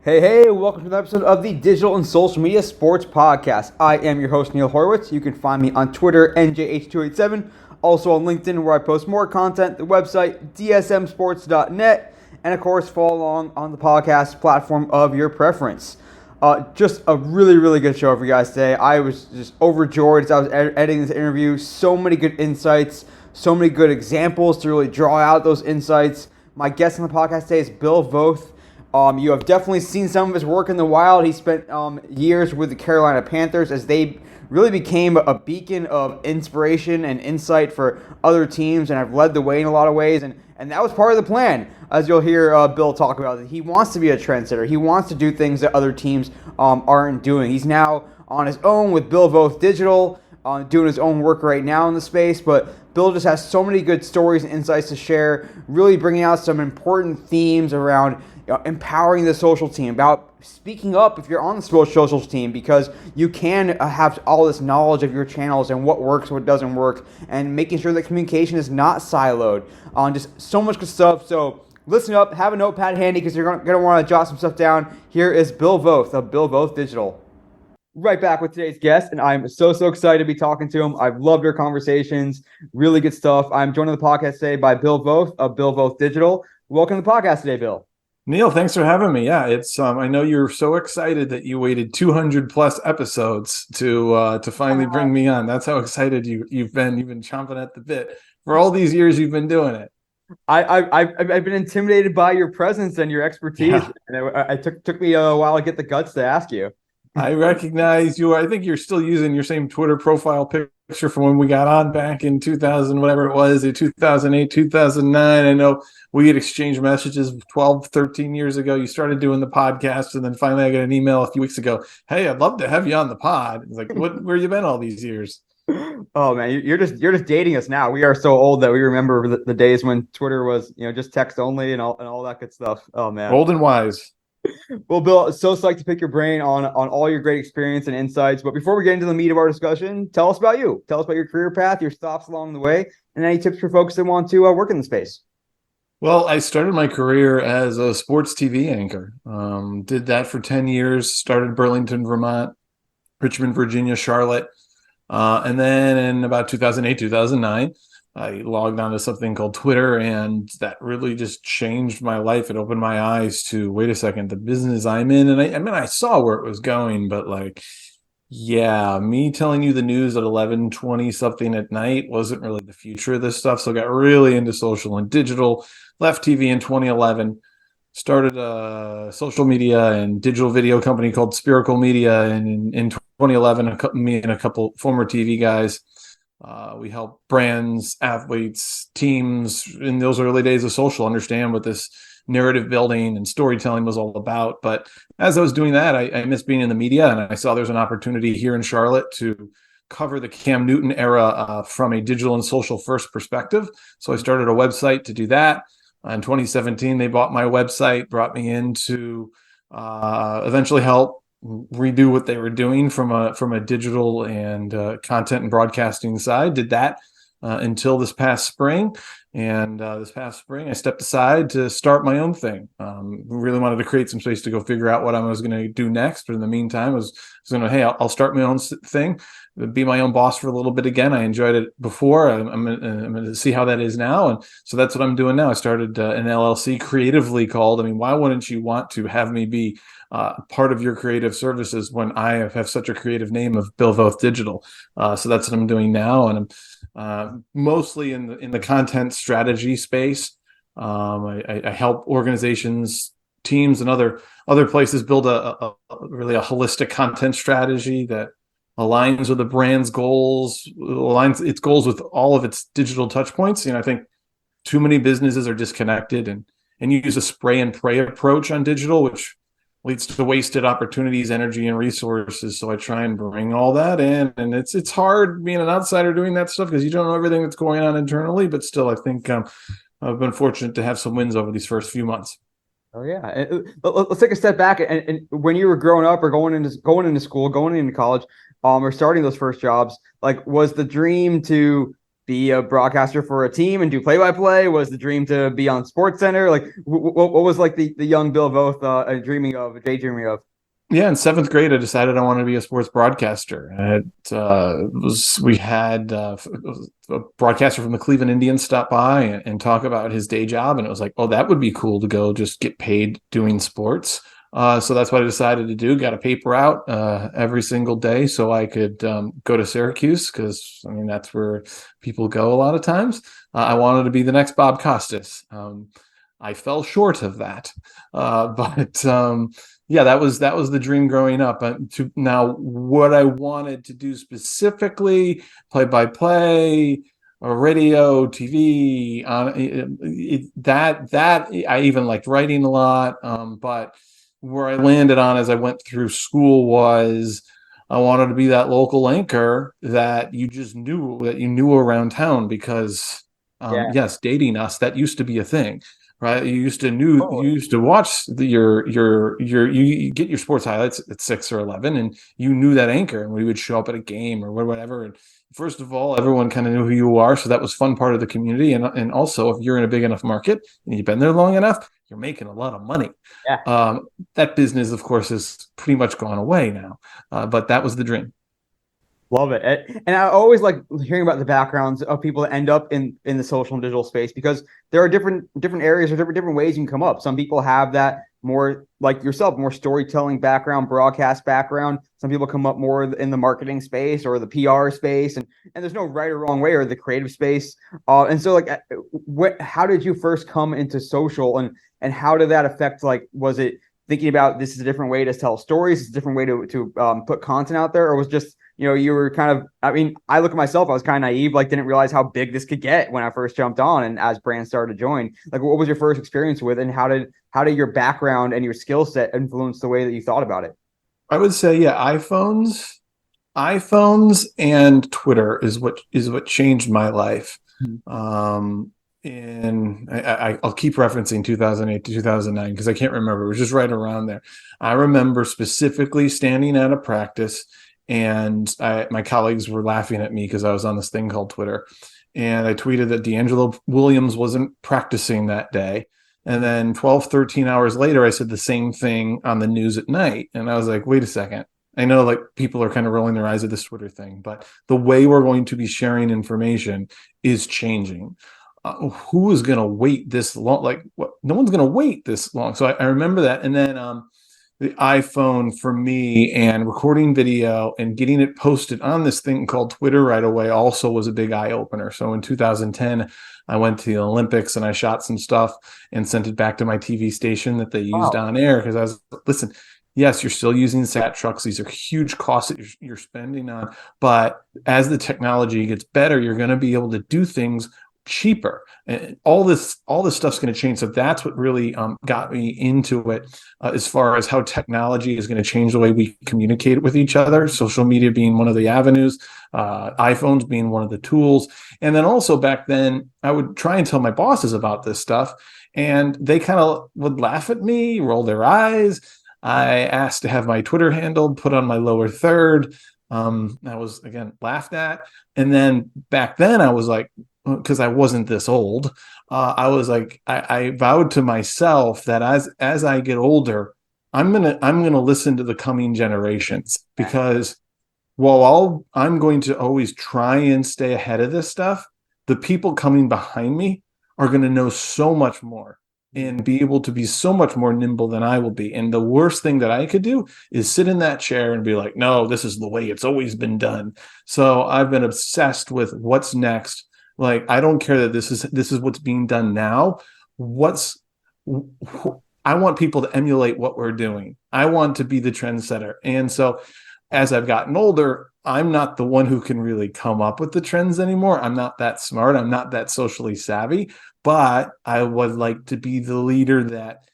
Hey, welcome to another episode of the Digital and Social Media Sports Podcast. I am your host, Neil Horowitz. You can find me on Twitter, NJH287, also on LinkedIn, where I post more content, the website, dsmsports.net, and of course, follow along on the podcast platform of your preference. Just a really good show for you guys today. I was just overjoyed as I was editing this interview. So many good insights, so many good examples to really draw out those insights. My guest on the podcast today is Bill Voth. You have definitely seen some of his work in the wild. He spent years with the Carolina Panthers as they really became a beacon of inspiration and insight for other teams and have led the way in a lot of ways. And that was part of the plan, as you'll hear Bill talk about. He wants to be a trendsetter. He wants to do things that other teams aren't doing. He's now on his own with Bill Voth Digital, doing his own work right now in the space. But Bill just has so many good stories and insights to share, really bringing out some important themes around empowering the social team, about speaking up if you're on the social team, because you can have all this knowledge of your channels and what works, what doesn't work, and making sure that communication is not siloed. Just so much good stuff. So listen up, have a notepad handy because you're going to want to jot some stuff down. Here is Bill Voth of Bill Voth Digital. Right back with today's guest, and I'm so excited to be talking to him. I've loved our conversations. Really good stuff. I'm joined on the podcast today by Bill Voth of Bill Voth Digital. Welcome to the podcast today, Bill. Neil, thanks for having me. Yeah, it's I know you're so excited that you waited 200 plus episodes to finally bring me on. That's how excited you've been. You've been chomping at the bit for all these years you've been doing it. I've been intimidated by your presence and your expertise. Yeah. And it took me a while to get the guts to ask you. I recognize you. I think you're still using your same Twitter profile picture from when we got on back in 2000, whatever it was, 2008, 2009. I know we had exchanged messages 12, 13 years ago. You started doing the podcast, and then finally I got an email a few weeks ago. Hey, I'd love to have you on the pod. It's like, where you been all these years? Oh man, you're just dating us now. We are so old that we remember the days when Twitter was, just text only and all that good stuff. Oh man, old and wise. Well, Bill, it's so psyched to pick your brain on all your great experience and insights. But before we get into the meat of our discussion, tell us about you. Tell us about your career path, your stops along the way, and any tips for folks that want to work in the space. Well, I started my career as a sports TV anchor. Did that for 10 years, started Burlington, Vermont, Richmond, Virginia, Charlotte. And then in about 2008, 2009, I logged onto something called Twitter, and that really just changed my life. It opened my eyes to, wait a second, the business I'm in. And I saw where it was going, but me telling you the news at 11:20 something at night wasn't really the future of this stuff. So I got really into social and digital, left TV in 2011, started a social media and digital video company called Spherical Media. And in 2011, me and a couple former TV guys, we help brands, athletes, teams in those early days of social understand what this narrative building and storytelling was all about. But as I was doing that, I missed being in the media, and I saw there's an opportunity here in Charlotte to cover the Cam Newton era from a digital and social first perspective. So I started a website to do that. In 2017, they bought my website, brought me in to eventually help redo what they were doing from a digital and content and broadcasting side. Did that until this past spring. And this past spring, I stepped aside to start my own thing. Really wanted to create some space to go figure out what I was going to do next. But in the meantime, I was going to, I'll start my own thing, be my own boss for a little bit again. I enjoyed it before. I'm going to see how that is now. And so that's what I'm doing now. I started an LLC creatively called. Why wouldn't you want to have me be part of your creative services when I have such a creative name of Bill Voth Digital? So that's what I'm doing now. And I'm mostly in the content strategy space. I help organizations, teams, and other places build a really holistic content strategy that aligns with the brand's goals, aligns its goals with all of its digital touch points. I think too many businesses are disconnected and use a spray and pray approach on digital, which leads to wasted opportunities, energy, and resources. So I try and bring all that in, and it's hard being an outsider doing that stuff because you don't know everything that's going on internally. But still, I think I've been fortunate to have some wins over these first few months. Oh yeah, let's take a step back. And when you were growing up or going into school, going into college, or starting those first jobs, was the dream to be a broadcaster for a team and do play-by-play? Was the dream to be on Sports Center? Like, what was like the young Bill Voth daydreaming of? Yeah, in seventh grade, I decided I wanted to be a sports broadcaster. We had a broadcaster from the Cleveland Indians stop by and talk about his day job, and it was like, oh, that would be cool to go just get paid doing sports. So that's what I decided to do. Got a paper out every single day so I could go to Syracuse because I mean that's where people go a lot of times. I wanted to be the next Bob Costas. I fell short of that, but. Yeah, that was the dream growing up. Now, what I wanted to do specifically, play-by-play, or radio, TV, that I even liked writing a lot. But where I landed on as I went through school was I wanted to be that local anchor that you just knew around town because, Yeah. yes, dating us, that used to be a thing. Right, you Oh, used to watch you get your sports highlights at 6 or 11, and you knew that anchor, and we would show up at a game or whatever. And first of all, everyone kind of knew who you are, so that was fun part of the community. And also, if you're in a big enough market and you've been there long enough, you're making a lot of money. yeah. That business, of course, is pretty much gone away now, but that was the dream. Love it. And I always like hearing about the backgrounds of people that end up in the social and digital space because there are different areas or different ways you can come up. Some people have that more like yourself, more storytelling background, broadcast background. Some people come up more in the marketing space or the PR space, and there's no right or wrong way or the creative space. And so like, how did you first come into social and how did that affect? Like, was it thinking about this is a different way to tell stories, it's a different way to put content out there, or was just you were kind of, I mean, I look at myself, I was kind of naive, like didn't realize how big this could get when I first jumped on and as brands started to join. Like what was your first experience with and how did your background and your skill set influence the way that you thought about it? I would say, yeah, iPhones and Twitter is what changed my life. And I'll keep referencing 2008 to 2009 because I can't remember. It was just right around there. I remember specifically standing at a practice, and my colleagues were laughing at me because I was on this thing called Twitter, and I tweeted that D'Angelo Williams wasn't practicing that day. And then 12, 13 hours later, I said the same thing on the news at night. And I was like, wait a second. I know like people are kind of rolling their eyes at this Twitter thing, but the way we're going to be sharing information is changing. Who is going to wait this long? Like, what? No one's going to wait this long. So I remember that. And then the iPhone for me and recording video and getting it posted on this thing called Twitter right away also was a big eye opener. So in 2010, I went to the Olympics and I shot some stuff and sent it back to my TV station that they used Wow. on air because I was, listen, yes, you're still using sat trucks. These are huge costs that you're spending on. But as the technology gets better, you're going to be able to do things cheaper, and all this stuff's going to change. So that's what really got me into it, as far as how technology is going to change the way we communicate with each other, social media being one of the avenues, iPhones being one of the tools. And then also back then I would try and tell my bosses about this stuff and they kind of would laugh at me, roll their eyes. I asked to have my Twitter handle put on my lower third. I was again laughed at. And then back then I was like, because I wasn't this old, I was like, I vowed to myself that as I get older, I'm gonna listen to the coming generations because while I'm going to always try and stay ahead of this stuff, the people coming behind me are going to know so much more and be able to be so much more nimble than I will be. And the worst thing that I could do is sit in that chair and be like, no, this is the way it's always been done. So I've been obsessed with what's next. Like, I don't care that this is what's being done now. I want people to emulate what we're doing. I want to be the trendsetter. And so as I've gotten older, I'm not the one who can really come up with the trends anymore. I'm not that smart. I'm not that socially savvy, but I would like to be the leader that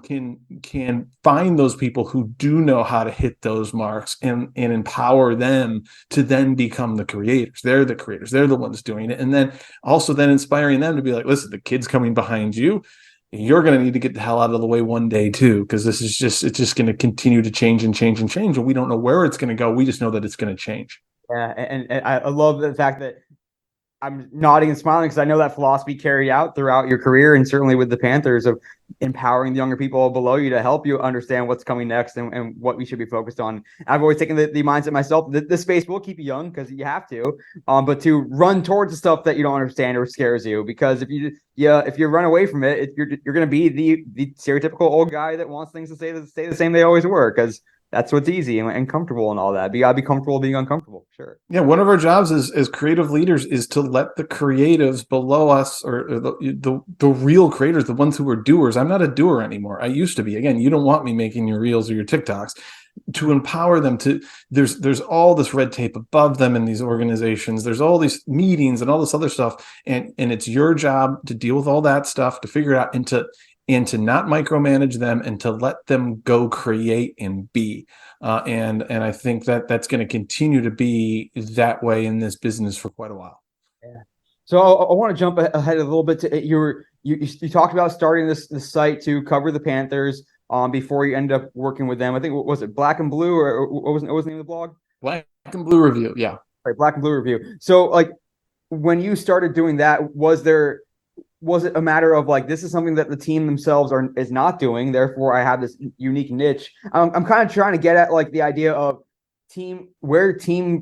can find those people who do know how to hit those marks and empower them to then become the creators. They're the creators. They're the ones doing it. And then also then inspiring them to be like, listen, the kids coming behind you, you're going to need to get the hell out of the way one day too, because it's just going to continue to change and change and change. And we don't know where it's going to go. We just know that it's going to change. Yeah, and I love the fact that I'm nodding and smiling because I know that philosophy carried out throughout your career, and certainly with the Panthers, of empowering the younger people below you to help you understand what's coming next and what we should be focused on. I've always taken the mindset myself that this space will keep you young because you have to, but to run towards the stuff that you don't understand or scares you. Because if you run away from it, you're going to be the stereotypical old guy that wants things to stay the same they always were, because that's what's easy and comfortable and all that. But you gotta be comfortable being uncomfortable. Sure. Yeah, one of our jobs as creative leaders is to let the creatives below us, or the real creators, the ones who are doers. I'm not a doer anymore. I used to be. Again, you don't want me making your reels or your TikToks. To empower them to, there's all this red tape above them in these organizations. There's all these meetings and all this other stuff, and it's your job to deal with all that stuff, to figure it out, and to not micromanage them, and to let them go create and be. And I think that that's going to continue to be that way in this business for quite a while. Yeah. So I want to jump ahead a little bit to you talked about starting this site to cover the Panthers before you ended up working with them. I think, was it Black and Blue, or what was the name of the blog? Black and Blue Review, yeah. Right, Black and Blue Review. So like when you started doing that, was it a matter of like, this is something that the team themselves is not doing, therefore I have this unique niche? I'm kind of trying to get at like the idea of team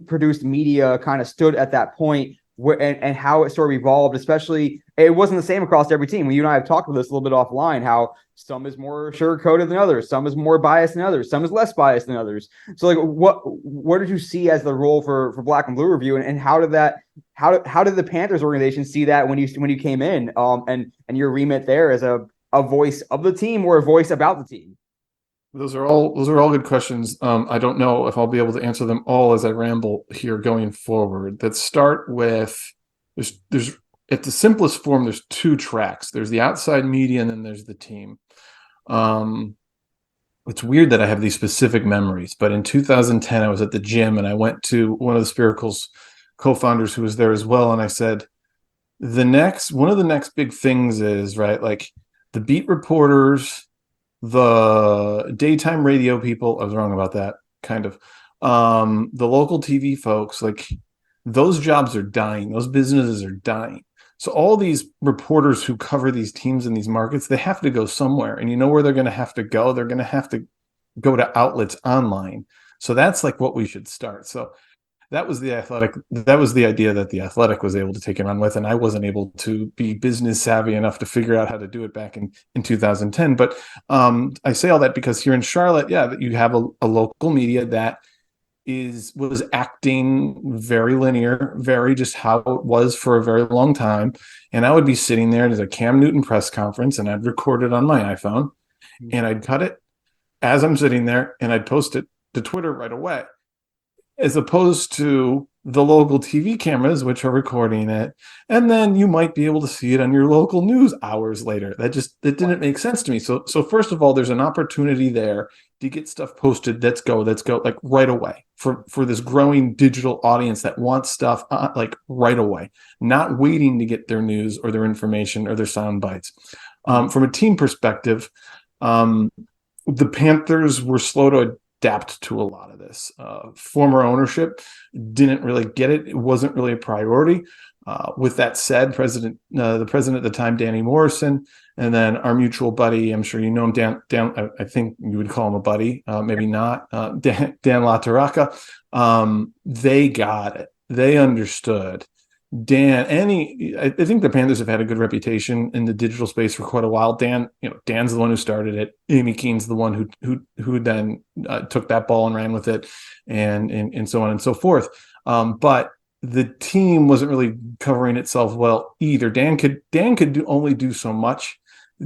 produced media kind of stood at that point, and how it sort of evolved. Especially, it wasn't the same across every team. You and I have talked about this a little bit offline, how some is more sugar-coated than others, some is more biased than others, some is less biased than others. So like, what did you see as the role for Black and Blue Review, and how did the Panthers organization see that when you came in, and your remit there as a voice of the team or a voice about the team? Those are all good questions. I don't know if I'll be able to answer them all as I ramble here going forward. Let's start with, there's at the simplest form, there's two tracks. There's the outside media, and then there's the team. It's weird that I have these specific memories, but in 2010 I was at the gym, and I went to one of the Spiracle's co-founders who was there as well, and I said, one of the next big things is, right, like the beat reporters, the daytime radio people, I was wrong about that, kind of, the local TV folks, like those jobs are dying, those businesses are dying. So all these reporters who cover these teams in these markets, they have to go somewhere, and you know where they're going to have to go? They're going to have to go to outlets online. So that's like what we should start. So that was the idea that the Athletic was able to take and run with, and I wasn't able to be business savvy enough to figure out how to do it back in 2010. But I say all that because here in Charlotte, yeah, you have a local media that was acting very linear, very just how it was for a very long time. And I would be sitting there at a Cam Newton press conference, and I'd record it on my iPhone, and I'd cut it as I'm sitting there, and I'd post it to Twitter right away, as opposed to the local TV cameras, which are recording it. And then you might be able to see it on your local news hours later. That didn't make sense to me. So first of all, there's an opportunity there to get stuff posted. Let's go like right away for this growing digital audience that wants stuff like right away, not waiting to get their news or their information or their sound bites. From a team perspective, the Panthers were slow to adapt to a lot of this. Former ownership didn't really get it. It wasn't really a priority. With that said, the president at the time, Danny Morrison, and then our mutual buddy, I'm sure you know him, Dan, I think you would call him a buddy, maybe not, Dan LaTarraca, they got it. They understood. I think the Panthers have had a good reputation in the digital space for quite a while. Dan's the one who started it. Amy Keene's the one who then took that ball and ran with it, and so on and so forth. But the team wasn't really covering itself well either. Dan could only do so much.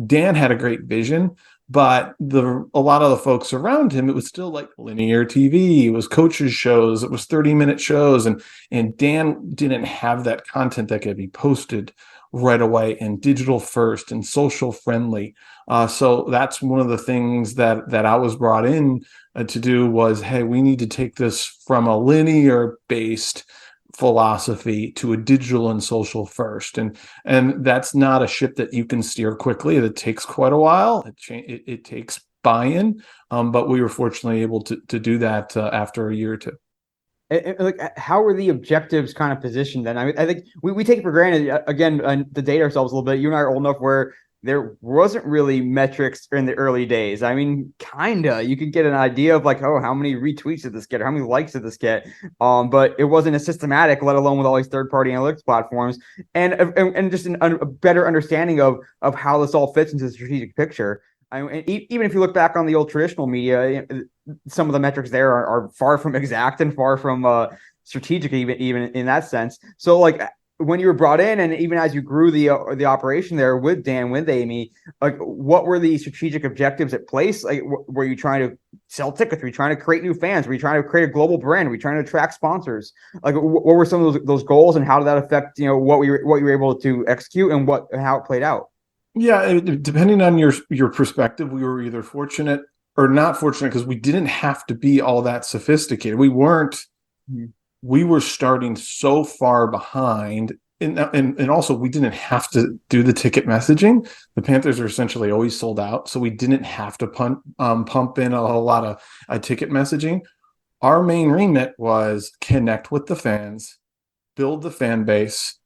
Dan had a great vision, but a lot of the folks around him, it was still like linear TV. It was coaches' shows. It was 30-minute shows. And Dan didn't have that content that could be posted right away and digital first and social friendly. So that's one of the things that I was brought in to do was, hey, we need to take this from a linear based philosophy to a digital and social first, and that's not a ship that you can steer quickly. It takes quite a while. It takes buy-in, but we were fortunately able to do that after a year or two. Like, how are the objectives kind of positioned then? I mean, I think we take it for granted, again, to date ourselves a little bit. You and I are old enough where there wasn't really metrics in the early days. I mean, kinda. You could get an idea of like, oh, how many retweets did this get, or how many likes did this get? But it wasn't as systematic, let alone with all these third-party analytics platforms, and just a better understanding of how this all fits into the strategic picture. I mean, even if you look back on the old traditional media, some of the metrics there are far from exact and far from strategic, even in that sense. So, like, when you were brought in, and even as you grew the operation there with Dan, with Amy, like, what were the strategic objectives at place? Like, were you trying to sell tickets? Were you trying to create new fans? Were you trying to create a global brand? Were you trying to attract sponsors? Like, what were some of those goals, and how did that affect what you were able to execute, and how it played out? Yeah, depending on your perspective, we were either fortunate or not fortunate because we didn't have to be all that sophisticated. We weren't. Mm-hmm. We were starting so far behind, and also we didn't have to do the ticket messaging. The Panthers are essentially always sold out, so we didn't have to pump in a whole lot of ticket messaging. Our main remit was connect with the fans, build the fan base,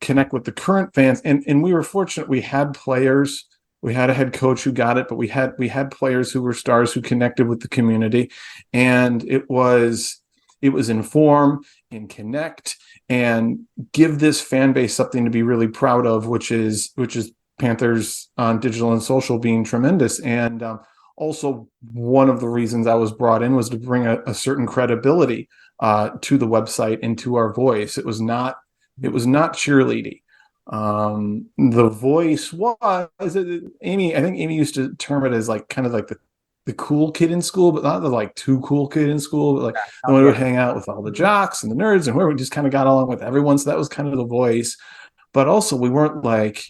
connect with the current fans, and we were fortunate. We had players. We had a head coach who got it, but we had players who were stars who connected with the community, and it was inform and connect and give this fan base something to be really proud of, which is Panthers on digital and social being tremendous. And also, one of the reasons I was brought in was to bring a certain credibility to the website and to our voice. It was not cheerleading. The voice was Amy. I think Amy used to term it as like kind of like the cool kid in school, but not the like too cool kid in school, but like the one who would hang out with all the jocks and the nerds and where we just kind of got along with everyone. So that was kind of the voice. But also we weren't like,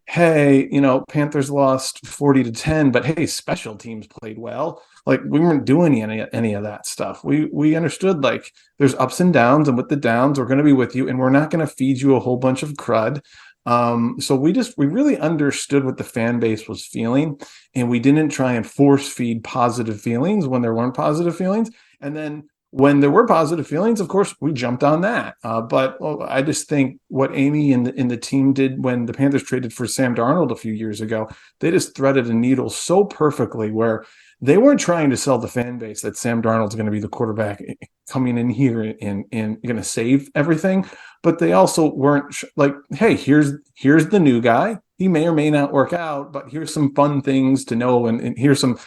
hey, Panthers lost 40-10, but hey, special teams played well. Like, we weren't doing any of that stuff. We understood, like, there's ups and downs, and with the downs, we're going to be with you, and we're not going to feed you a whole bunch of crud. So we really understood what the fan base was feeling, and we didn't try and force feed positive feelings when there weren't positive feelings. And then when there were positive feelings, of course, we jumped on that. But I just think what Amy and the team did when the Panthers traded for Sam Darnold a few years ago, they just threaded a needle so perfectly where they weren't trying to sell the fan base that Sam Darnold's going to be the quarterback coming in here and going to save everything. But they also weren't like, hey, here's the new guy. He may or may not work out, but here's some fun things to know. And here's some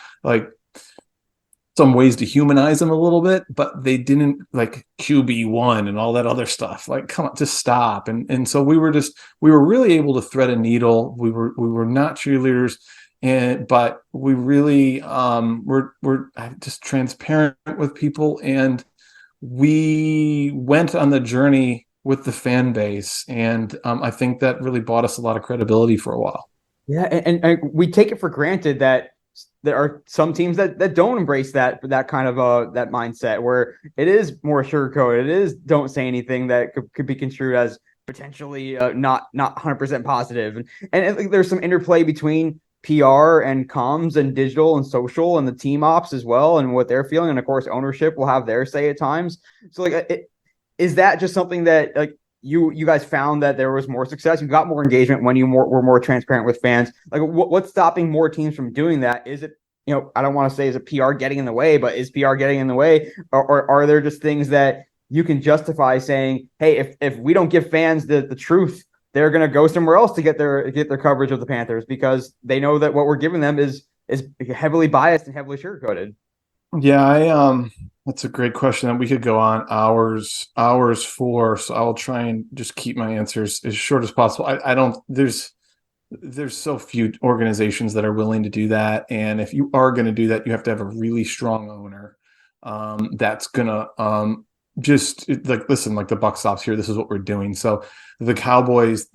ways to humanize him a little bit, but they didn't like QB1 and all that other stuff. Like, come on, just stop. And so we were really able to thread a needle. We were not cheerleaders, but we really were just transparent with people, and we went on the journey with the fan base, and I think that really bought us a lot of credibility for a while. Yeah, and we take it for granted that there are some teams that don't embrace that kind of that mindset where it is more sugarcoated. It is don't say anything that could be construed as potentially not 100% positive. And there's some interplay between PR and comms and digital and social and the team ops as well, and what they're feeling. And of course, ownership will have their say at times. So is that just something that like you guys found that there was more success? You got more engagement when you were more transparent with fans. Like, what's stopping more teams from doing that? Is it, I don't want to say is it PR getting in the way, but is PR getting in the way? Or are there just things that you can justify saying, hey, if we don't give fans the truth, they're going to go somewhere else to get their coverage of the Panthers because they know that what we're giving them is heavily biased and heavily sugarcoated? Yeah, that's a great question that we could go on hours for. So I'll try and just keep my answers as short as possible. I don't. There's so few organizations that are willing to do that, and if you are going to do that, you have to have a really strong owner that's gonna just like, listen, like, the buck stops here. This is what we're doing. So the Cowboys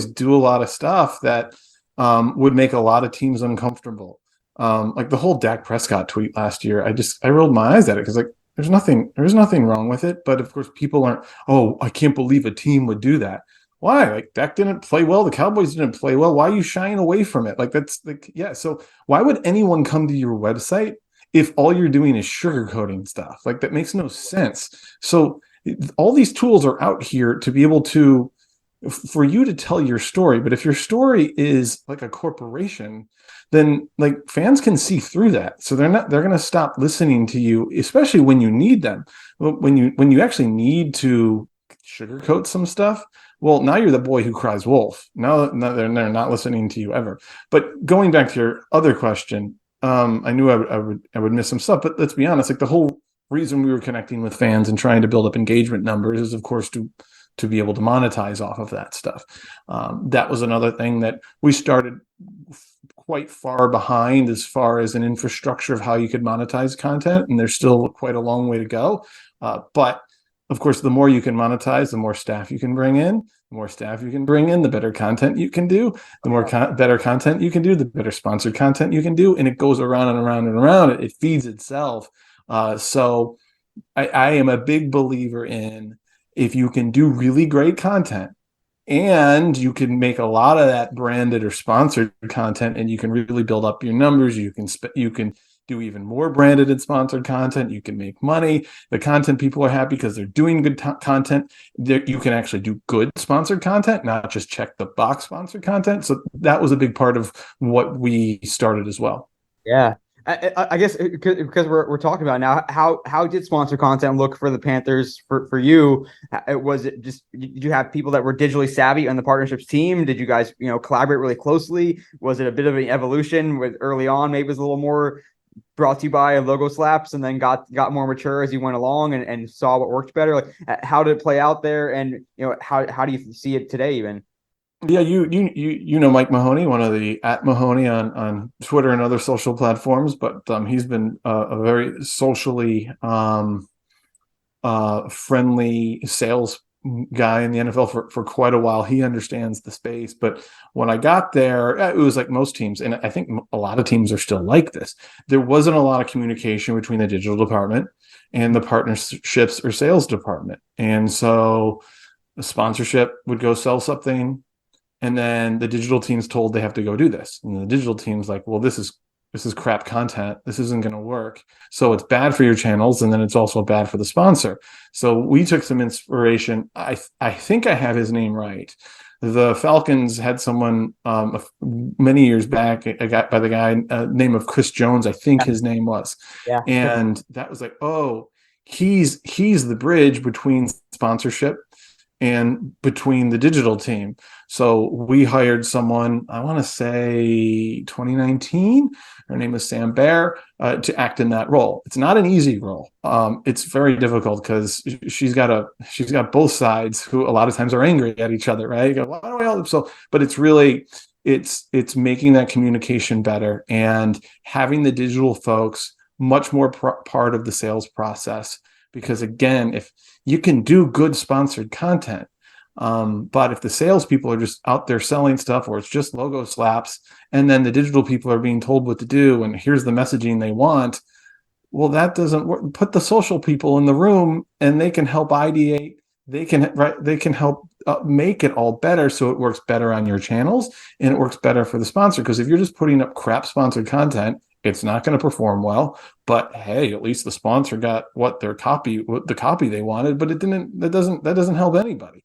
do a lot of stuff that would make a lot of teams uncomfortable. Like the whole Dak Prescott tweet last year, I rolled my eyes at it because, like, there's nothing wrong with it. But of course, people aren't, oh, I can't believe a team would do that. Why? Like, Dak didn't play well. The Cowboys didn't play well. Why are you shying away from it? Like, that's like, yeah. So why would anyone come to your website if all you're doing is sugarcoating stuff? Like, that makes no sense. So all these tools are out here to be able to, for you to tell your story. But if your story is like a corporation, then like fans can see through that. So they're going to stop listening to you, especially when you need them. When you actually need to sugarcoat some stuff, well, now you're the boy who cries wolf. Now they're not listening to you ever. But going back to your other question, I knew I would miss some stuff, but let's be honest, like the whole reason we were connecting with fans and trying to build up engagement numbers is, of course, to be able to monetize off of that stuff. That was another thing that we started quite far behind as far as an infrastructure of how you could monetize content, and there's still quite a long way to go. But of course, the more you can monetize, the more staff you can bring in. The more staff you can bring in, the better content you can do. The more better content you can do, the better sponsored content you can do. And it goes around and around and around. It feeds itself. So I am a big believer in, if you can do really great content and you can make a lot of that branded or sponsored content, and you can really build up your numbers, you can do even more branded and sponsored content. You can make money. The content people are happy because they're doing good content. You can actually do good sponsored content, not just check the box sponsored content. So that was a big part of what we started as well. Yeah. I guess because we're talking about now, how did sponsored content look for the Panthers for you? Was it just, did you have people that were digitally savvy on the partnerships team? Did you guys collaborate really closely? Was it a bit of an evolution with early on? Maybe it was a little more brought to you by logo slaps, and then got more mature as you went along and saw what worked better? Like, how did it play out there, and how do you see it today even? Yeah, you know Mike Mahoney, one of the @Mahoney on Twitter and other social platforms, but he's been a very socially friendly sales guy in the NFL for quite a while. He understands the space. But when I got there, it was like most teams, and I think a lot of teams are still like this. There wasn't a lot of communication between the digital department and the partnerships or sales department. And so the sponsorship would go sell something, and then the digital team's told they have to go do this. And the digital team's like, well, this is crap content. This isn't going to work. So it's bad for your channels, and then it's also bad for the sponsor. So we took some inspiration. I think I have his name right. The Falcons had someone many years back, a guy by the guy name of Chris Jones, I think his name was. Yeah. And that was like, oh, he's the bridge between sponsorship and between the digital team. So we hired someone, I want to say 2019. Her name is Sam Bear, to act in that role. It's not an easy role. It's very difficult because she's got both sides who a lot of times are angry at each other, right? You go, why do I help? So, but it's really, it's making that communication better and having the digital folks much more part of the sales process. Because again, if you can do good sponsored content, but if the salespeople are just out there selling stuff, or it's just logo slaps, and then the digital people are being told what to do, and here's the messaging they want, well, that doesn't work. Put the social people in the room, and they can help ideate. They can help make it all better, so it works better on your channels, and it works better for the sponsor. Because if you're just putting up crap sponsored content, it's not going to perform well. But hey, at least the sponsor got the copy they wanted, but that doesn't help anybody.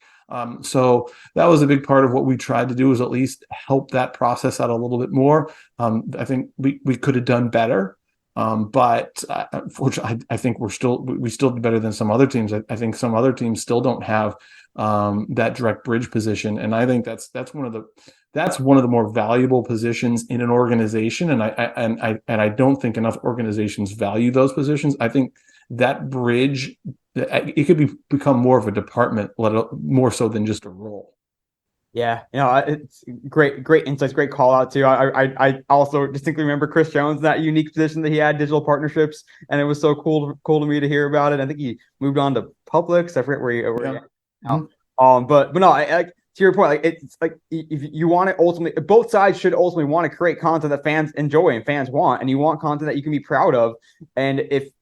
So that was a big part of what we tried to do, is at least help that process out a little bit more. I think we could have done better. But unfortunately, I think we still do better than some other teams. I think some other teams still don't have that direct bridge position, and I think that's one of the more valuable positions in an organization. And I don't think enough organizations value those positions. I think that bridge, it could become more of a department, more so than just a role. Yeah, it's great insights, great call out too. I also distinctly remember Chris Jones, that unique position that he had, digital partnerships, and it was so cool to me to hear about it. I think he moved on to Publix. I forget where he is now. But no, to your point, like, it's like, if you want to ultimately, both sides should ultimately want to create content that fans enjoy and fans want, and you want content that you can be proud of. And if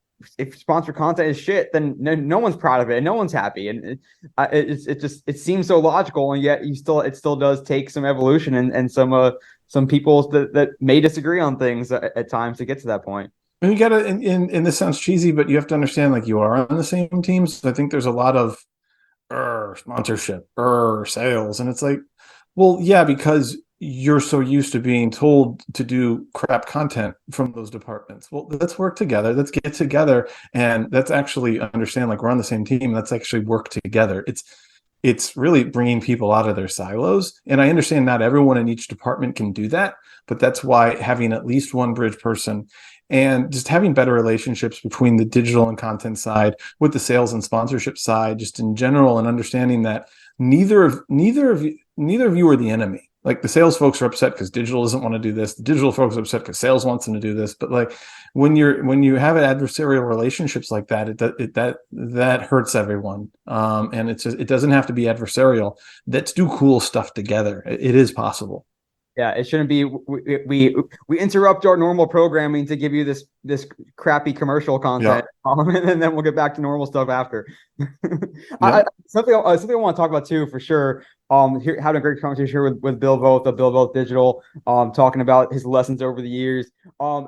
sponsored content is shit, then no one's proud of it and no one's happy. And it seems so logical, and yet it still does take some evolution and some people that may disagree on things at times to get to that point. And you gotta, and this sounds cheesy, but you have to understand, like, you are on the same teams. I think there's a lot of sponsorship, sales, and it's like, well, yeah, because you're so used to being told to do crap content from those departments. Well, let's work together. Let's get together, and let's actually understand, like, we're on the same team. Let's actually work together. It's really bringing people out of their silos. And I understand not everyone in each department can do that, but that's why having at least one bridge person and just having better relationships between the digital and content side with the sales and sponsorship side, just in general, and understanding that neither of you are the enemy. Like, the sales folks are upset because digital doesn't want to do this. The digital folks are upset because sales wants them to do this. But, like, when you have adversarial relationships like that, that hurts everyone. And it doesn't have to be adversarial. Let's do cool stuff together. It is possible. Yeah, it shouldn't be. We interrupt our normal programming to give you this crappy commercial content, and then we'll get back to normal stuff after. Something I want to talk about too, for sure. Having a great conversation here with Bill Voth of Bill Voth Digital, talking about his lessons over the years.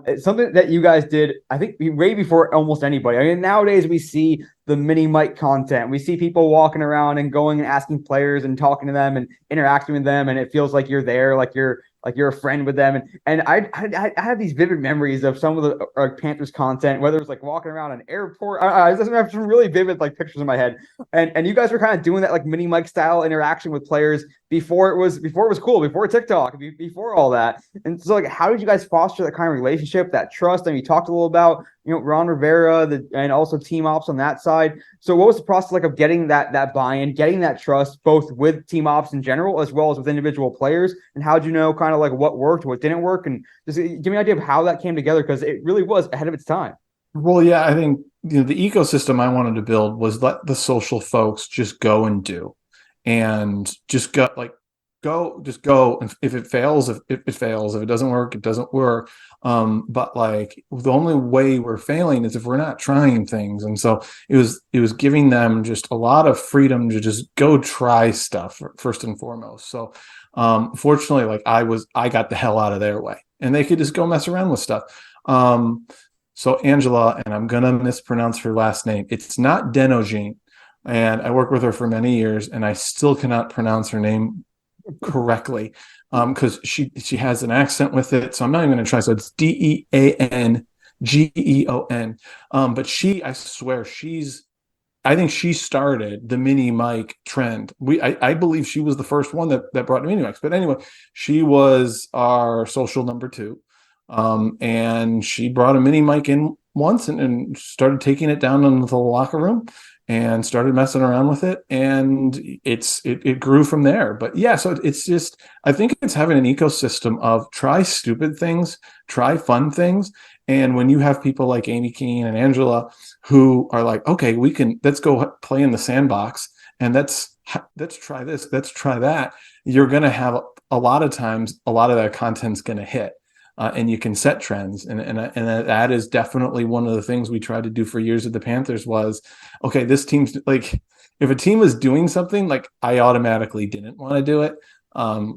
It's something that you guys did, I think, way before almost anybody. I mean, nowadays we see the mini mic content. We see people walking around and going and asking players and talking to them and interacting with them, and it feels like you're there, like you're a friend with them. And I have these vivid memories of some of the Panthers content, whether it's like walking around an airport. I just have some really vivid like pictures in my head. And you guys were kind of doing that like mini mic style interaction with players before it was cool, before TikTok, before all that. And so, like, how did you guys foster that kind of relationship, that trust? I mean, you talked a little about, Ron Rivera, and also team ops on that side. So what was the process like of getting that buy-in, getting that trust, both with team ops in general as well as with individual players? And how did you know kind of like what worked, what didn't work? And just give me an idea of how that came together, because it really was ahead of its time. Well, yeah, I think, the ecosystem I wanted to build was let the social folks just go and do, and just just go. And if it fails, if it fails, if it doesn't work, it doesn't work. But, like, the only way we're failing is if we're not trying things. And so it was giving them just a lot of freedom to just go try stuff first and foremost. So, fortunately, like, I got the hell out of their way, and they could just go mess around with stuff. So Angela, and I'm gonna mispronounce her last name. It's not Denogene, and I worked with her for many years, and I still cannot pronounce her name correctly, because she has an accent with it. So I'm not even gonna try. So it's Deangeon. But I swear, I think she started the mini mic trend. I believe she was the first one that brought mini mics. But anyway, she was our social number 2. And she brought a mini mic in once and started taking it down into the locker room and started messing around with it. And it grew from there. But yeah, so it's just, I think it's having an ecosystem of try stupid things, try fun things. And when you have people like Amy Keene and Angela who are like, okay, let's go play in the sandbox, and let's try this, let's try that. You're going to have a lot of times, a lot of that content's going to hit. And you can set trends, and that is definitely one of the things we tried to do for years at the Panthers was, okay, this team's like, if a team was doing something, like, I automatically didn't want to do it.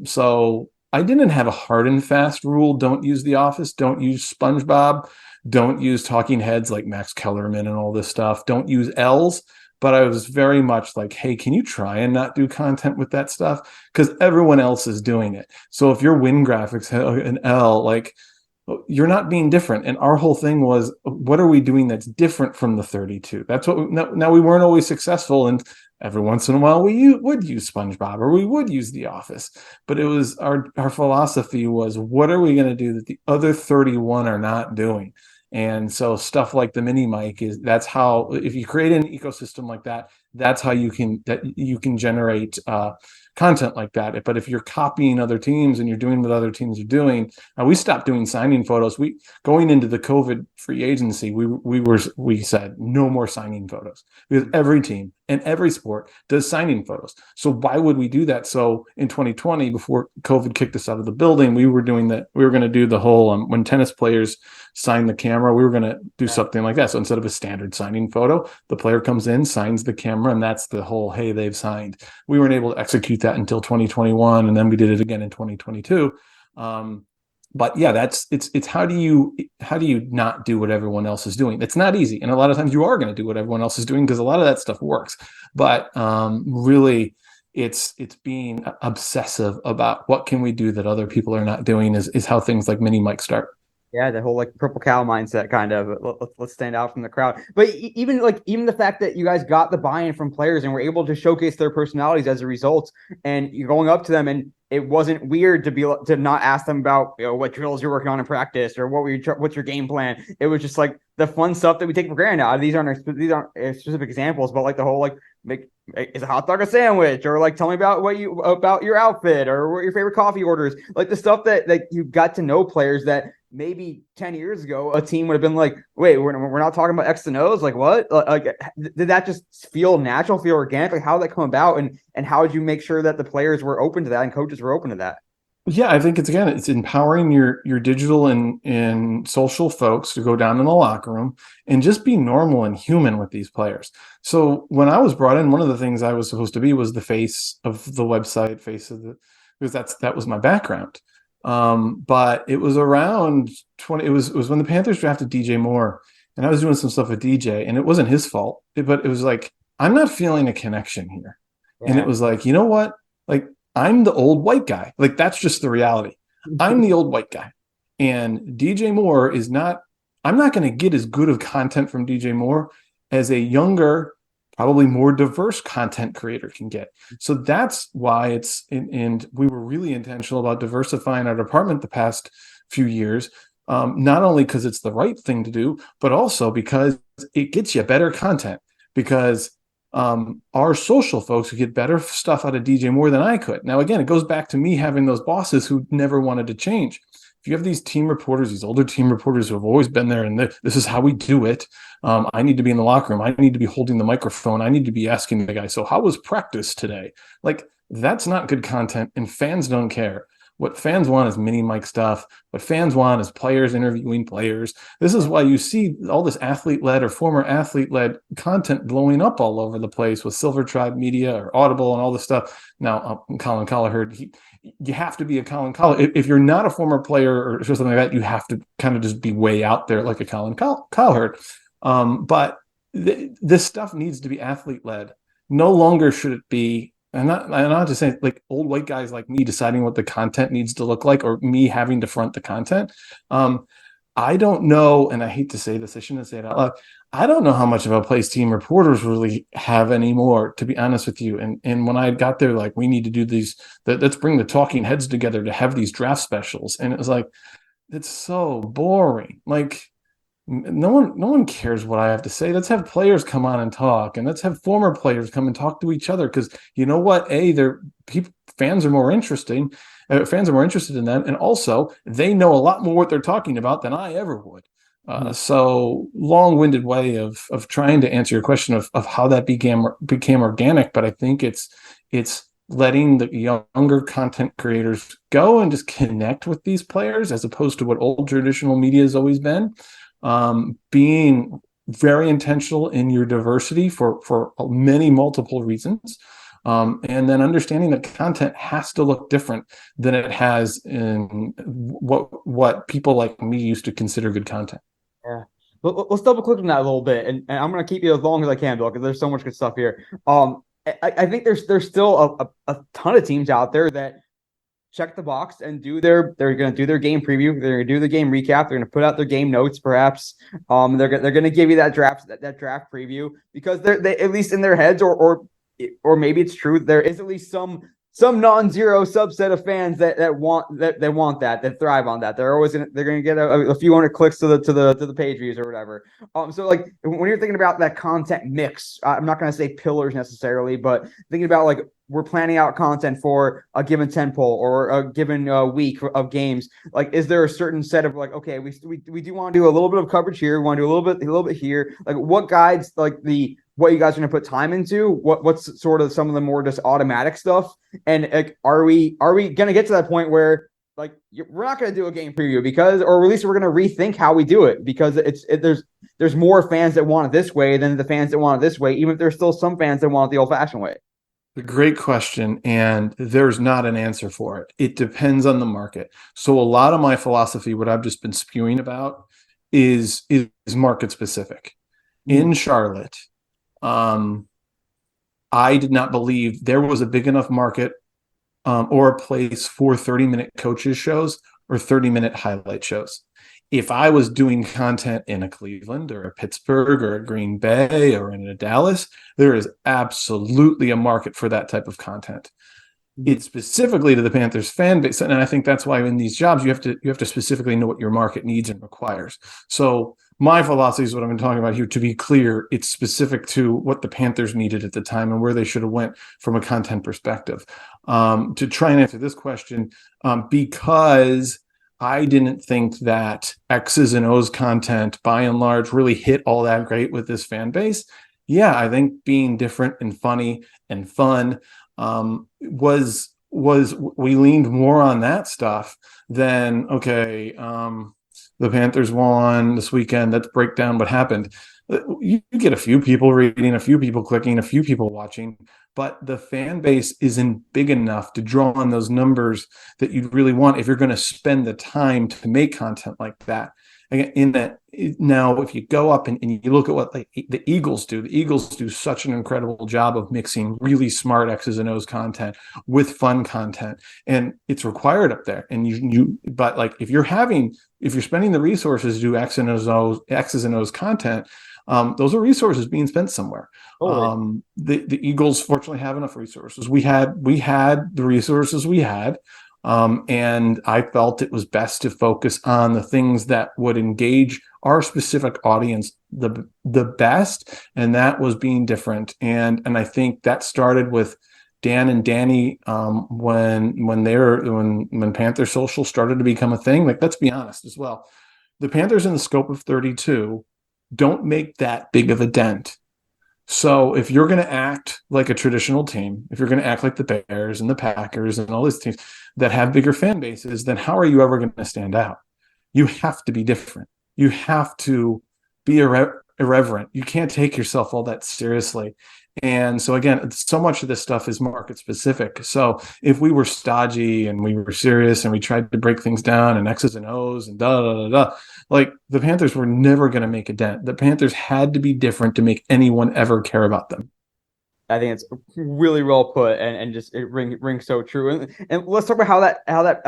So I didn't have a hard and fast rule. Don't use The Office. Don't use SpongeBob. Don't use talking heads like Max Kellerman and all this stuff. Don't use L's. But I was very much like, hey, can you try and not do content with that stuff? Because everyone else is doing it. So if your win graphics have an L, like, you're not being different. And our whole thing was, what are we doing that's different from the 32? That's what now we weren't always successful. And every once in a while we would use SpongeBob or we would use The Office. But it was our philosophy was, what are we going to do that the other 31 are not doing? And so stuff like the mini mic that's how, if you create an ecosystem like that, that's how you can generate content like that. But if you're copying other teams and you're doing what other teams are doing, we stopped doing signing photos. We going into the COVID free agency, we said no more signing photos, because every team and every sport does signing photos. So why would we do that? So in 2020, before COVID kicked us out of the building, we were doing that. We were going to do the whole when tennis players sign the camera, we were going to do something like that. So instead of a standard signing photo, the player comes in, signs the camera, and that's the whole, hey, they've signed. We weren't able to execute that until 2021, and then we did it again in 2022. But yeah, it's how do you not do what everyone else is doing? It's not easy, and a lot of times you are going to do what everyone else is doing because a lot of that stuff works. But really, it's being obsessive about what can we do that other people are not doing is how things like Mini Mike start. Yeah, the whole like purple cow mindset kind of let's stand out from the crowd. But even the fact that you guys got the buy-in from players and were able to showcase their personalities as a result, and you're going up to them and it wasn't weird to not ask them about what drills you're working on in practice or what's your game plan. It was just like the fun stuff that we take for granted. Now these aren't specific examples, but like the whole like make is a hot dog a sandwich, or like tell me about your outfit or what your favorite coffee orders, like the stuff that you got to know players that maybe 10 years ago a team would have been like, wait, we're not talking about X and O's, like what, like did that just feel natural, feel organic? Like how did that come about, and how did you make sure that the players were open to that and coaches were open to that? Yeah, I think it's empowering your digital and social folks to go down in the locker room and just be normal and human with these players. So when I was brought in, one of the things I was supposed to be was the face of the website, because that was my background. But it was around 20. It was when the Panthers drafted DJ Moore, and I was doing some stuff with DJ, and it wasn't his fault, but it was like I'm not feeling a connection here, and it was like, you know what, like. I'm the old white guy. Like, that's just the reality. I'm the old white guy. And DJ Moore is not, I'm not going to get as good of content from DJ Moore as a younger, probably more diverse content creator can get. So that's why and we were really intentional about diversifying our department the past few years, not only because it's the right thing to do, but also because it gets you better content. Because our social folks could get better stuff out of DJ Moore than I could. Now, again, it goes back to me having those bosses who never wanted to change. If you have these team reporters, these older team reporters who have always been there, and this is how we do it. I need to be in the locker room. I need to be holding the microphone. I need to be asking the guy, so how was practice today? Like, that's not good content, and fans don't care. What fans want is Mini Mike stuff. What fans want is players interviewing players. This is why you see all this athlete-led or former athlete-led content blowing up all over the place with Silver Tribe Media or Audible and all this stuff. Now, Colin Cowherd, you have to be a Colin Cowherd. If you're not a former player or something like that, you have to kind of just be way out there like a Colin Cowherd. But this stuff needs to be athlete-led. No longer should it be. I'm not just saying like old white guys like me deciding what the content needs to look like, or me having to front the content. I don't know, and I hate to say this, I shouldn't say it out loud. I don't know how much of a place team reporters really have anymore, to be honest with you. And when I got there, like, we need to do these, let's bring the talking heads together to have these draft specials. And it was like, it's so boring. Like, no one cares what I have to say. Let's have players come on and talk, and let's have former players come and talk to each other, because you know what? Fans are more interesting. Fans are more interested in that, and also they know a lot more what they're talking about than I ever would. So long-winded way of trying to answer your question of how that became organic, but I think it's letting the younger content creators go and just connect with these players, as opposed to what old traditional media has always been. Being very intentional in your diversity for many multiple reasons, and then understanding that content has to look different than it has in what people like me used to consider good content. Yeah. Let's double click on that a little bit, and I'm going to keep you as long as I can, Bill, because there's so much good stuff here. I think there's still a ton of teams out there that check the box and they're going to do their game preview. They're going to do the game recap. They're going to put out their game notes, perhaps. They're going to give you that draft preview, because they at least in their heads, or maybe it's true, there is at least some non-zero subset of fans that want that thrive on that. They're going to get a few hundred clicks to the page views or whatever. So like when you're thinking about that content mix, I'm not going to say pillars necessarily, but thinking about like, we're planning out content for a given tentpole or a given week of games. Like, is there a certain set of like, okay, we do want to do a little bit of coverage here, we want to do a little bit here. Like, what guides like what you guys are going to put time into? What's sort of some of the more just automatic stuff? And like, are we going to get to that point where like we're not going to do a game preview or at least we're going to rethink how we do it, because there's more fans that want it this way than the fans that want it this way, even if there's still some fans that want it the old fashioned way. A great question, and there's not an answer for it. It depends on the market. So a lot of my philosophy, what I've just been spewing about, is market specific. In Charlotte, I did not believe there was a big enough market or a place for 30-minute coaches shows or 30-minute highlight shows. If I was doing content in a Cleveland or a Pittsburgh or a Green Bay or in a Dallas, there is absolutely a market for that type of content. It's specifically to the Panthers fan base, and I think that's why in these jobs you have to specifically know what your market needs and requires. So my philosophy is what I've been talking about here. To be clear, it's specific to what the Panthers needed at the time and where they should have went from a content perspective. To try and answer this question, because I didn't think that X's and O's content, by and large, really hit all that great with this fan base. Yeah, I think being different and funny and fun was we leaned more on that stuff than the Panthers won this weekend. Let's break down what happened. You get a few people reading, a few people clicking, a few people watching, but the fan base isn't big enough to draw on those numbers that you'd really want if you're going to spend the time to make content like that. In that, now, if you go up and you look at what the Eagles do such an incredible job of mixing really smart X's and O's content with fun content, and it's required up there. And but like if you're spending the resources to do X's and O's content, those are resources being spent somewhere. Totally. The Eagles fortunately have enough resources. We had the resources we had. And I felt it was best to focus on the things that would engage our specific audience the best, and that was being different. And I think that started with Dan and Danny when Panther Social started to become a thing. Like, let's be honest as well, the Panthers in the scope of 32 don't make that big of a dent. So if you're going to act like a traditional team, if you're going to act like the Bears and the Packers and all these teams that have bigger fan bases, then how are you ever going to stand out? You have to be different. You have to be irreverent. You can't take yourself all that seriously. And so again, so much of this stuff is market specific. So if we were stodgy and we were serious and we tried to break things down and X's and O's and like the Panthers were never going to make a dent. The Panthers had to be different to make anyone ever care about them. I think it's really well put, and just it rings so true. And let's talk about how that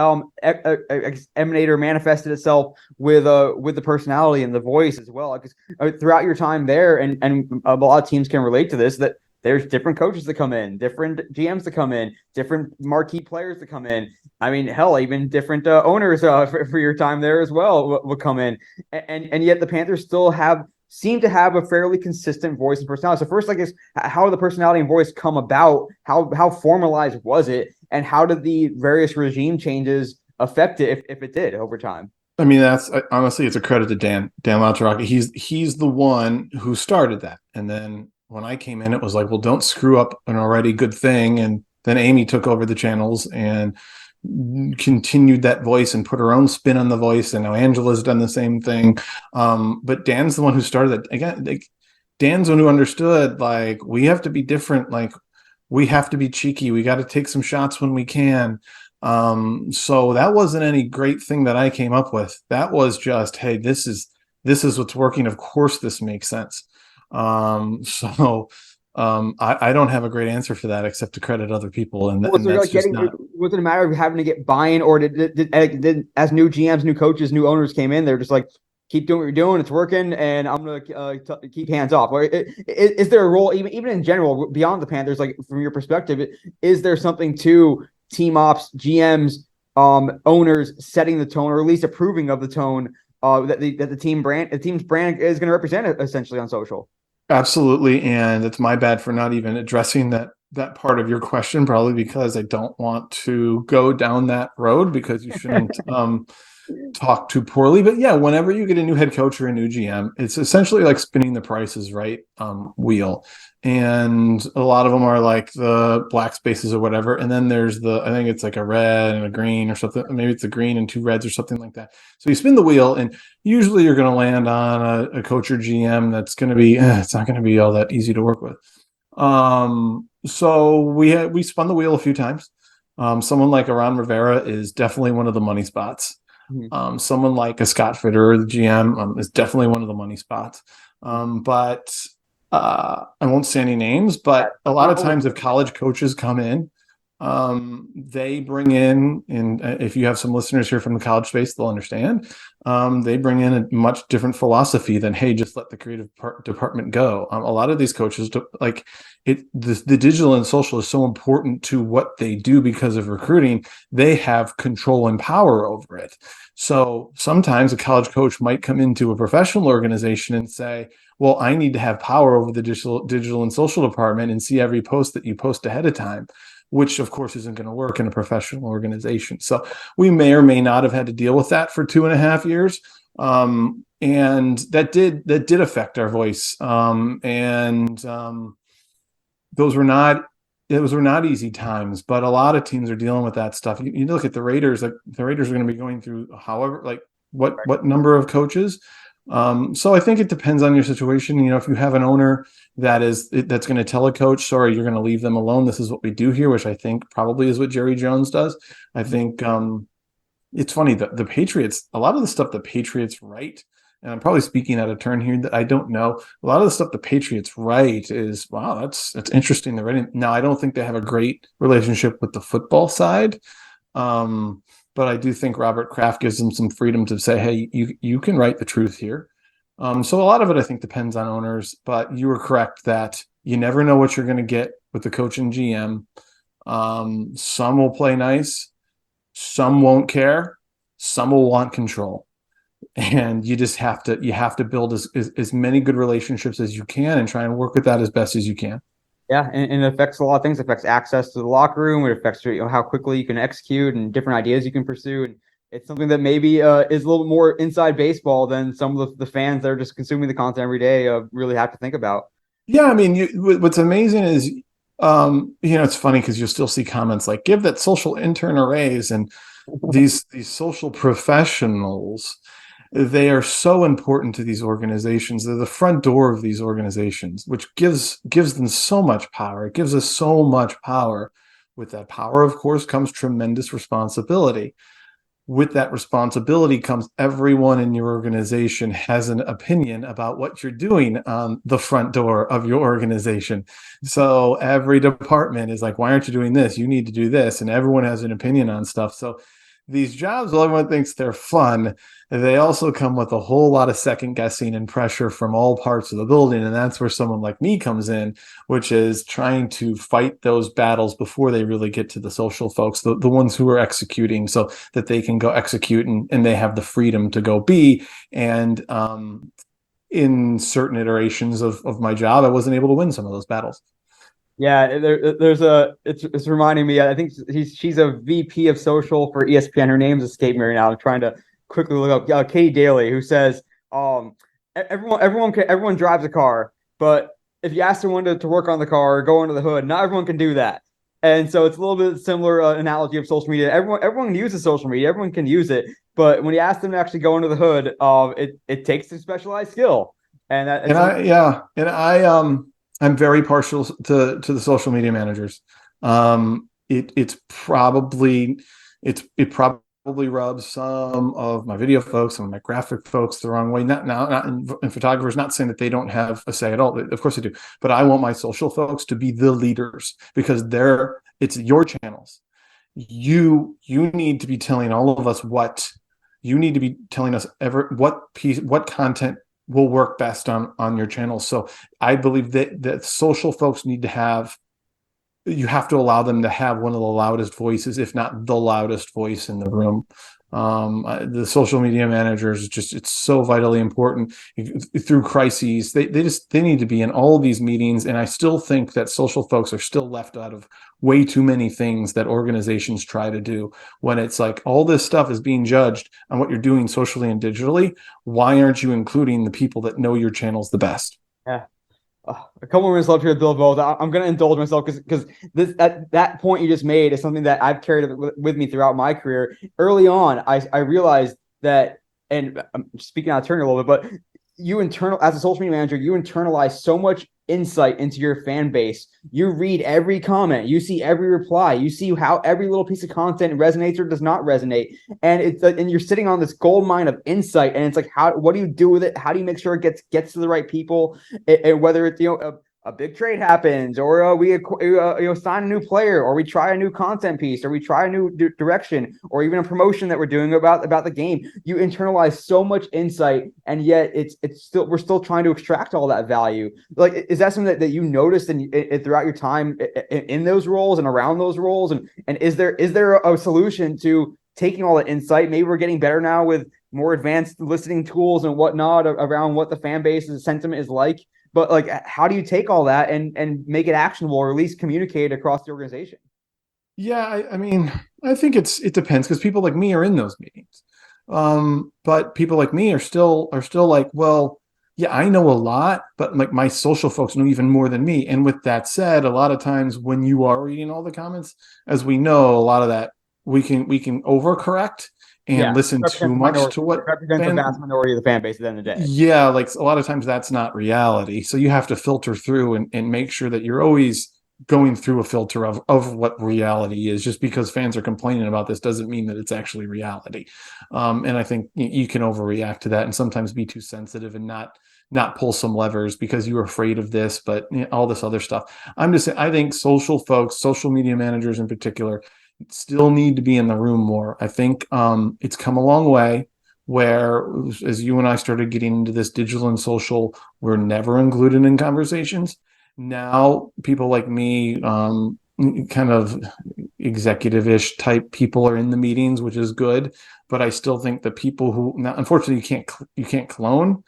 emanated or manifested itself with the personality and the voice as well. Because throughout your time there, and a lot of teams can relate to this, that there's different coaches that come in, different GMs that come in, different marquee players that come in. I mean, hell, even different owners for your time there as well will come in, and yet the Panthers still seem to have a fairly consistent voice and personality. So first, I guess, how did the personality and voice come about? How formalized was it? And how did the various regime changes affect it, if it did, over time? I mean, that's honestly, it's a credit to Dan Lataraki. He's the one who started that. And then when I came in, it was like, well, don't screw up an already good thing. And then Amy took over the channels and continued that voice and put her own spin on the voice, and now Angela's done the same thing, but Dan's the one who started it again. Like, Dan's the one who understood, like, we have to be different, like we have to be cheeky, we got to take some shots when we can. So that wasn't any great thing that I came up with. That was just, hey, this is what's working, of course this makes sense. I don't have a great answer for that except to credit other people. And, was it a matter of having to get buy-in, or did as new GMs, new coaches, new owners came in, they're just like, keep doing what you're doing, it's working, and I'm gonna keep hands off? Or is there a role, even in general, beyond the Panthers, like from your perspective, is there something to team ops, GMs, owners setting the tone, or at least approving of the tone that the team's brand is going to represent, essentially, on social? Absolutely, and it's my bad for not even addressing that part of your question, probably because I don't want to go down that road, because you shouldn't talk too poorly. But yeah, whenever you get a new head coach or a new GM, it's essentially like spinning the Price is Right wheel. And a lot of them are like the black spaces or whatever. And then there's I think it's like a red and a green or something. Maybe it's a green and two reds or something like that. So you spin the wheel, and usually you're going to land on a coach or GM that's going to be, it's not going to be all that easy to work with. So we spun the wheel a few times. Someone like Aron Rivera is definitely one of the money spots. Mhm. Someone like a Scott Fitter, the GM, is definitely one of the money spots. But I won't say any names, but a lot of times if college coaches come in, they bring in, and if you have some listeners here from the college space, they'll understand. They bring in a much different philosophy than, hey, just let the creative department go. A lot of these coaches, like the digital and social is so important to what they do because of recruiting. They have control and power over it. So sometimes a college coach might come into a professional organization and say, well, I need to have power over the digital and social department and see every post that you post ahead of time, which of course isn't going to work in a professional organization. So we may or may not have had to deal with that for 2.5 years. And that did affect our voice. Those were not easy times, but a lot of teams are dealing with that stuff. You look at the Raiders, like the Raiders are going to be going through however, like what number of coaches. So I think it depends on your situation. If you have an owner that's going to tell a coach, sorry, you're going to leave them alone. This is what we do here, which I think probably is what Jerry Jones does. I think it's funny that the Patriots, a lot of the stuff the Patriots write, and I'm probably speaking out of turn here that I don't know. A lot of the stuff the Patriots write is, wow, that's interesting. They're writing. Now, I don't think they have a great relationship with the football side. But I do think Robert Kraft gives them some freedom to say, hey, you can write the truth here. So a lot of it, I think, depends on owners. But you were correct that you never know what you're going to get with the coach and GM. Some will play nice, some won't care, some will want control, and you just have to build as many good relationships as you can and try and work with that as best as you can. Yeah, and it affects a lot of things. It affects access to the locker room. It affects how quickly you can execute and different ideas you can pursue. And it's something that maybe is a little bit more inside baseball than some of the fans that are just consuming the content every day really have to think about. Yeah, I mean, what's amazing is, it's funny because you'll still see comments like "give that social intern a raise," and these social professionals, they are so important to these organizations. They're the front door of these organizations, which gives them so much power. It gives us so much power. With that power, of course, comes tremendous responsibility. With that responsibility comes everyone in your organization has an opinion about what you're doing on the front door of your organization. So every department is like, why aren't you doing this? You need to do this. And everyone has an opinion on stuff. So these jobs, while everyone thinks they're fun, they also come with a whole lot of second guessing and pressure from all parts of the building. And that's where someone like me comes in, which is trying to fight those battles before they really get to the social folks, the ones who are executing, so that they can go execute and they have the freedom to go be. And in certain iterations of my job, I wasn't able to win some of those battles. Yeah, it's reminding me. I think she's a VP of social for ESPN. Her name's escaping me right now. I'm trying to quickly look up Katie Daly, who says, everyone drives a car, but if you ask someone to work on the car or go under the hood, not everyone can do that. And so it's a little bit similar analogy of social media. Everyone uses social media, everyone can use it, but when you ask them to actually go under the hood, it takes a specialized skill. I'm very partial to the social media managers. It probably rubs some of my video folks, some of my graphic folks the wrong way. Not in photographers, not saying that they don't have a say at all. Of course they do. But I want my social folks to be the leaders because it's your channels. You need to be telling all of us what you need to be telling us what content will work best on your channel. So I believe that social folks need to have, you have to allow them to have one of the loudest voices, if not the loudest voice in the room. The social media managers, it's so vitally important through crises. They need to be in all of these meetings. And I still think that social folks are still left out of way too many things that organizations try to do, when it's like all this stuff is being judged on what you're doing socially and digitally. Why aren't you including the people that know your channels the best? Yeah. A couple of minutes left here with Bill Voth. I'm going to indulge myself because that point you just made is something that I've carried with me throughout my career. Early on, I realized that, and I'm speaking out of turn a little bit, but as a social media manager, you internalize so much insight into your fan base. You read every comment, you see every reply, you see how every little piece of content resonates or does not resonate, and and you're sitting on this gold mine of insight. And it's like, what do you do with it? How do you make sure it gets to the right people? Whether it's a big trade happens, or we sign a new player, or we try a new content piece, or we try a new direction, or even a promotion that we're doing about the game. You internalize so much insight, and yet we're still trying to extract all that value. Like, is that something that you noticed throughout your time in those roles and around those roles? And is there a solution to taking all that insight? Maybe we're getting better now with more advanced listening tools and whatnot around what the fan base's sentiment is like. But like, how do you take all that and make it actionable, or at least communicate across the organization? Yeah, I mean, I think it depends, because people like me are in those meetings. But people like me are still like, well, yeah, I know a lot, but like my social folks know even more than me. And with that said, a lot of times when you are reading all the comments, as we know, a lot of that we can overcorrect and listen too much to what represents the vast minority of the fan base at the end of the day. Yeah, like a lot of times that's not reality. So you have to filter through and make sure that you're always going through a filter of what reality is. Just because fans are complaining about this doesn't mean that it's actually reality. And I think you can overreact to that and sometimes be too sensitive and not pull some levers because you're afraid of this, but all this other stuff. I'm just saying, I think social folks, social media managers in particular, still need to be in the room more. I think it's come a long way, where as you and I started getting into this digital and social, we're never included in conversations. Now people like me, kind of executive-ish type people, are in the meetings, which is good. But I still think the people who, now, unfortunately, you can't clone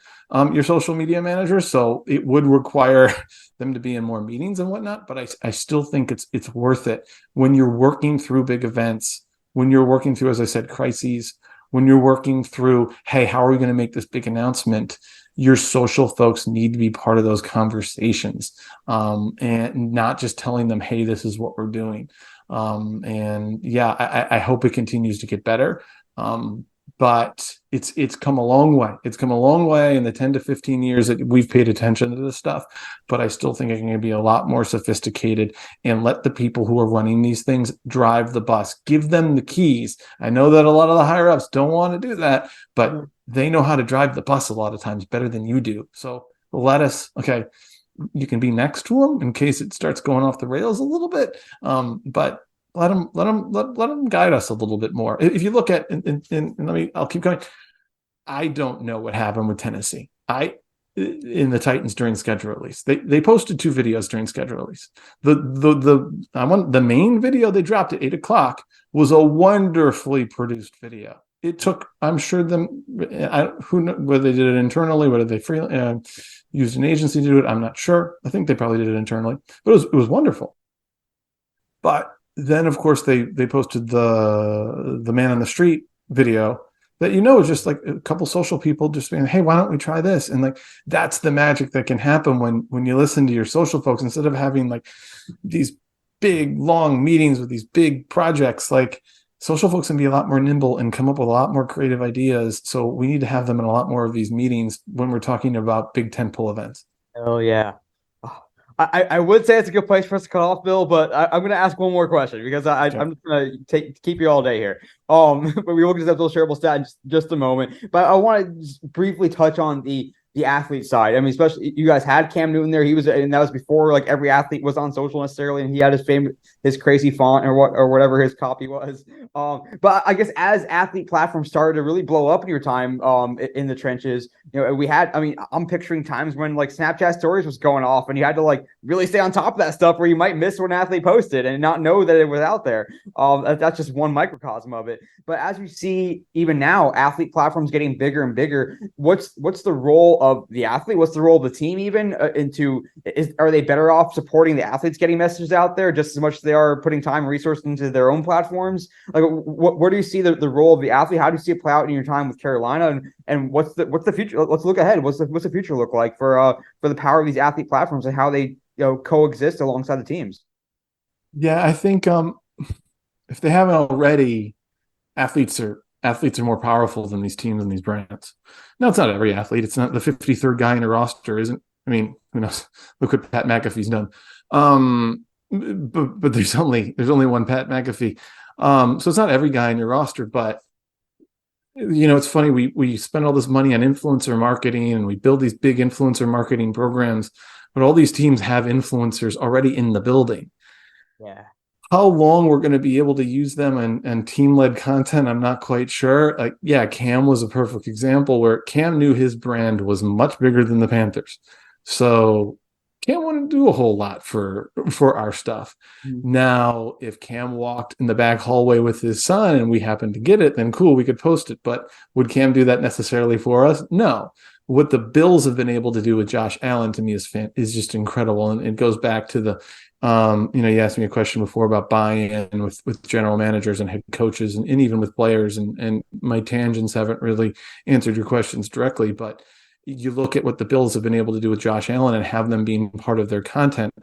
your social media manager, so it would require them to be in more meetings and whatnot. But I still think it's worth it when you're working through big events, when you're working through, as I said, crises, when you're working through, hey, how are we going to make this big announcement? Your social folks need to be part of those conversations, and not just telling them, hey, this is what we're doing. And yeah, I hope it continues to get better. But it's come a long way. It's come a long way in the 10 to 15 years that we've paid attention to this stuff. But I still think it can be a lot more sophisticated, and let the people who are running these things drive the bus. Give them the keys. I know that a lot of the higher ups don't want to do that, but they know how to drive the bus a lot of times better than you do. So okay, you can be next to them in case it starts going off the rails a little bit. But let them guide us a little bit more. If you look at, I'll keep going. I don't know what happened with Tennessee. In the Titans during schedule release, they posted 2 videos during schedule release. The main video they dropped at 8:00 was a wonderfully produced video. It took, I'm sure whether they did it internally, whether they used an agency to do it, I'm not sure. I think they probably did it internally, but it was wonderful. But then, of course, they posted the man on the street video that is just like a couple social people just saying, hey, why don't we try this? And like, that's the magic that can happen when you listen to your social folks, instead of having like these big long meetings with these big projects. Like, social folks can be a lot more nimble and come up with a lot more creative ideas. So we need to have them in a lot more of these meetings when we're talking about big tentpole events. Oh yeah. I would say it's a good place for us to cut off, Bill, but I'm going to ask one more question, because I'm just going to keep you all day here. But we will get to those shareable stats in just a moment. But I want to just briefly touch on the athlete side. I mean, especially you guys had Cam Newton there. And that was before like every athlete was on social necessarily, and he had his crazy font or whatever his copy was. But I guess as athlete platforms started to really blow up in your time in the trenches, we had, I mean, I'm picturing times when like Snapchat stories was going off, and you had to like really stay on top of that stuff, where you might miss what an athlete posted and not know that it was out there. That's just one microcosm of it. But as you see, even now, athlete platforms getting bigger and bigger, what's the role of the athlete? What's the role of the team even are they better off supporting the athletes getting messages out there just as much as they are putting time and resources into their own platforms? Like, where do you see the role of the athlete? How do you see it play out in your time with Carolina? And what's the future? Let's look ahead. What's the future look like for the power of these athlete platforms and how they coexist alongside the teams? Yeah, I think if they haven't already, athletes are more powerful than these teams and these brands. Now, it's not every athlete. It's not the 53rd guy in a roster isn't I mean, who knows? Look what Pat McAfee's done. But there's only one Pat McAfee. So it's not every guy in your roster, but it's funny. We spend all this money on influencer marketing and we build these big influencer marketing programs, but all these teams have influencers already in the building. Yeah. How long we're going to be able to use them and team-led content, I'm not quite sure. Cam was a perfect example where Cam knew his brand was much bigger than the Panthers. So Cam wouldn't do a whole lot for our stuff. Mm-hmm. Now, if Cam walked in the back hallway with his son and we happened to get it, then cool, we could post it. But would Cam do that necessarily for us? No. What the Bills have been able to do with Josh Allen to me is just incredible. And it goes back to the you asked me a question before about buy-in with general managers and head coaches and even with players, and my tangents haven't really answered your questions directly, but you look at what the Bills have been able to do with Josh Allen and have them being part of their content.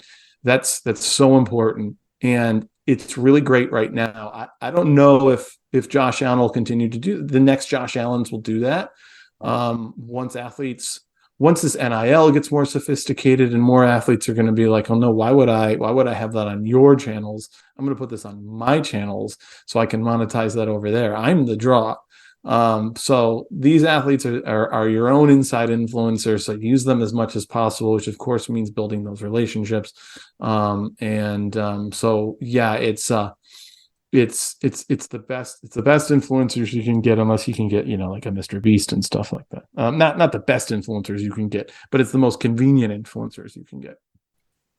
That's so important. And it's really great right now. I don't know if Josh Allen will continue to do, the next Josh Allens will do that. Once this NIL gets more sophisticated and more athletes are going to be like, oh no, why would I have that on your channels? I'm going to put this on my channels so I can monetize that over there. I'm the draw. So these athletes are your own inside influencers. So use them as much as possible, which of course means building those relationships. So yeah, it's the best influencers you can get, unless you can get like a Mr. Beast and stuff like that. Not the best influencers you can get, but it's the most convenient influencers you can get.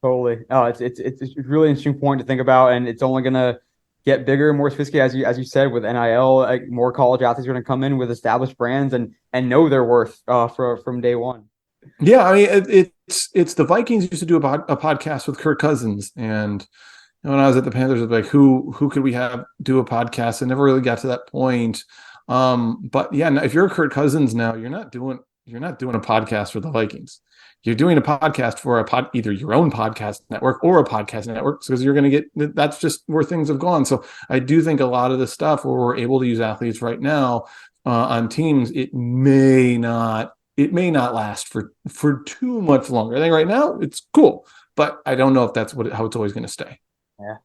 Totally. Oh, it's a really interesting point to think about, and it's only gonna get bigger and more sophisticated, as you said, with NIL. Like, more college athletes are gonna come in with established brands and know their worth from day one. Yeah, I mean it's the Vikings used to do a podcast with Kirk Cousins, and when I was at the Panthers, it was like, who could we have do a podcast? I never really got to that point. But yeah, if you're Kirk Cousins now, you're not doing a podcast for the Vikings. You're doing a podcast for either your own podcast network or a podcast network, because you're going to get, that's just where things have gone. So I do think a lot of the stuff where we're able to use athletes right now on teams, it may not last for too much longer. I think right now it's cool, but I don't know if that's how it's always going to stay. Yeah.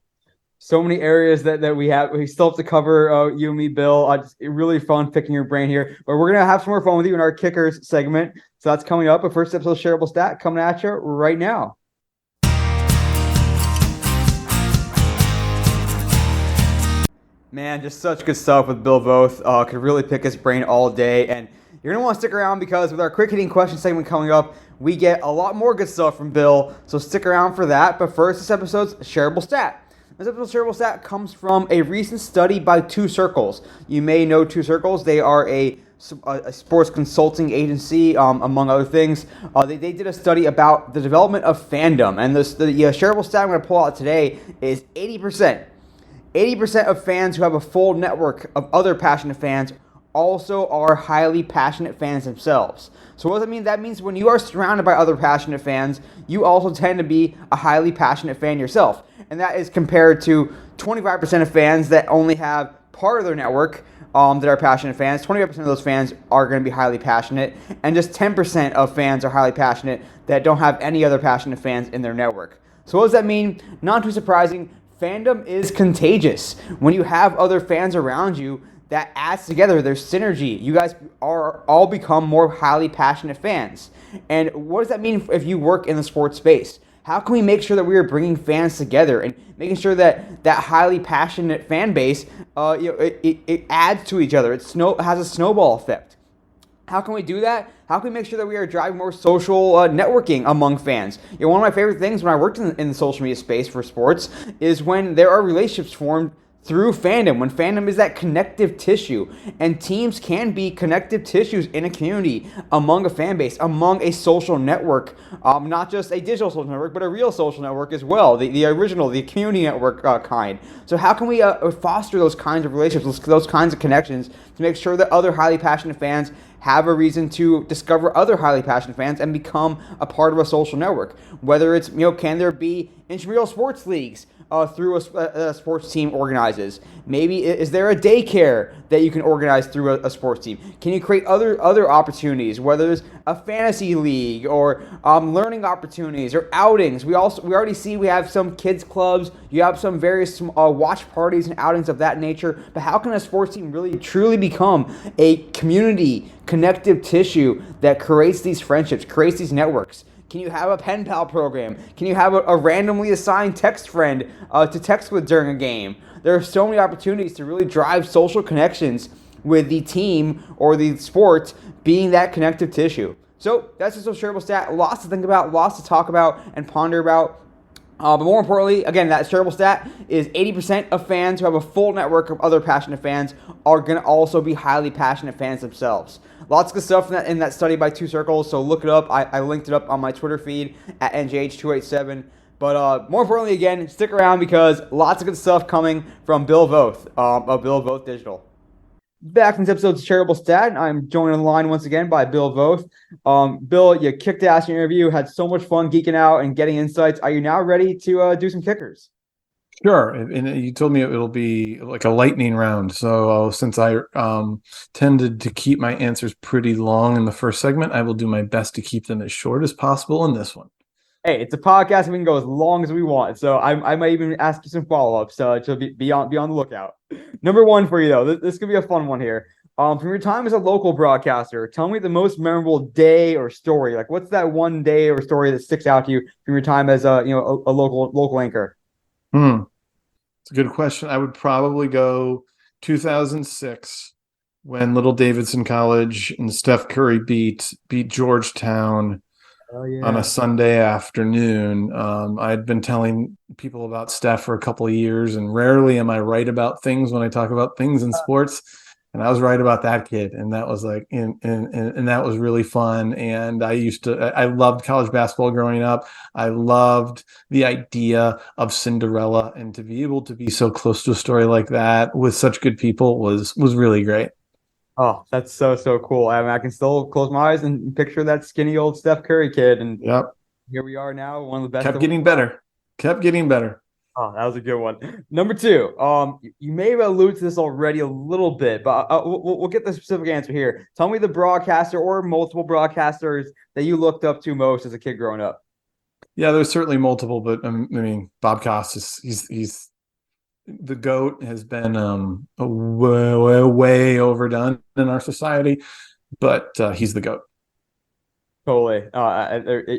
So many areas that we still have to cover, you and me, Bill. It's really fun picking your brain here, but we're going to have some more fun with you in our kickers segment. So that's coming up. But first episode of Shareable Stat coming at you right now. Man, just such good stuff with Bill Voth. Could really pick his brain all day. And you're going to want to stick around, because with our quick hitting question segment coming up, we get a lot more good stuff from Bill. So stick around for that. But first, this episode's Shareable Stat. This episode's Shareable Stat comes from a recent study by Two Circles. You may know Two Circles. They are a sports consulting agency, among other things. They did a study about the development of fandom. And the Shareable Stat I'm going to pull out today is 80%. 80% of fans who have a full network of other passionate fans also are highly passionate fans themselves. So what does that mean? That means when you are surrounded by other passionate fans, you also tend to be a highly passionate fan yourself. And that is compared to 25% of fans that only have part of their network that are passionate fans. 25% of those fans are going to be highly passionate, and just 10% of fans are highly passionate that don't have any other passionate fans in their network. So what does that mean? Not too surprising. Fandom is contagious. When you have other fans around you, that adds together. There's synergy. You guys are all become more highly passionate fans. And what does that mean if you work in the sports space? How can we make sure that we are bringing fans together and making sure that that highly passionate fan base, it adds to each other? It has a snowball effect. How can we do that? How can we make sure that we are driving more social networking among fans? One of my favorite things when I worked in the social media space for sports is when there are relationships formed through fandom, when fandom is that connective tissue. And teams can be connective tissues in a community, among a fan base, among a social network, not just a digital social network, but a real social network as well, the original, the community network kind. So how can we foster those kinds of relationships, those kinds of connections, to make sure that other highly passionate fans have a reason to discover other highly passionate fans and become a part of a social network? Whether it's, can there be intramural sports leagues through a sports team organizes? Maybe is there a daycare that you can organize through a sports team? Can you create other opportunities, whether it's a fantasy league or learning opportunities or outings? We already see we have some kids clubs. You have some various watch parties and outings of that nature. But how can a sports team really truly become a community connective tissue that creates these friendships, creates these networks? Can you have a pen pal program? Can you have a randomly assigned text friend to text with during a game? There are so many opportunities to really drive social connections with the team or the sport being that connective tissue. So that's just a shareable stat. Lots to think about, lots to talk about and ponder about. But more importantly, again, that shareable stat is 80% of fans who have a full network of other passionate fans are going to also be highly passionate fans themselves. Lots of good stuff in that study by Two Circles, so look it up. I linked it up on my Twitter feed at NJH287. But more importantly, again, stick around because lots of good stuff coming from Bill Voth of Bill Voth Digital. Back from this episode's Charitable Stat, I'm joined on the line once again by Bill Voth. Bill, you kicked ass in your interview, had so much fun geeking out and getting insights. Are you now ready to do some kickers? Sure. And you told me it'll be like a lightning round. So since I tended to keep my answers pretty long in the first segment, I will do my best to keep them as short as possible in this one. Hey, it's a podcast and we can go as long as we want. So I might even ask you some follow-ups to be on the lookout. Number one for you, though. This could be a fun one here. From your time as a local broadcaster, tell me the most memorable day or story. Like, what's that one day or story that sticks out to you from your time as a local anchor? It's a good question. I would probably go 2006 when Little Davidson College and Steph Curry beat Georgetown on a Sunday afternoon. I had been telling people about Steph for a couple of years, and rarely am I right about things when I talk about things in sports. And I was right about that kid, and that was like, and that was really fun. And I loved college basketball growing up. I loved the idea of Cinderella, and to be able to be so close to a story like that with such good people was really great. Oh, that's so cool. I mean, I can still close my eyes and picture that skinny old Steph Curry kid, and Yep, here we are now, one of the best. kept getting better. Oh, that was a good one. Number two, you may have alluded to this already a little bit, but we'll get the specific answer here. Tell me the broadcaster or multiple broadcasters that you looked up to most as a kid growing up. Yeah, there's certainly multiple, but I mean, Bob Costas, he's the GOAT, has been way overdone in our society, but he's the GOAT. Totally.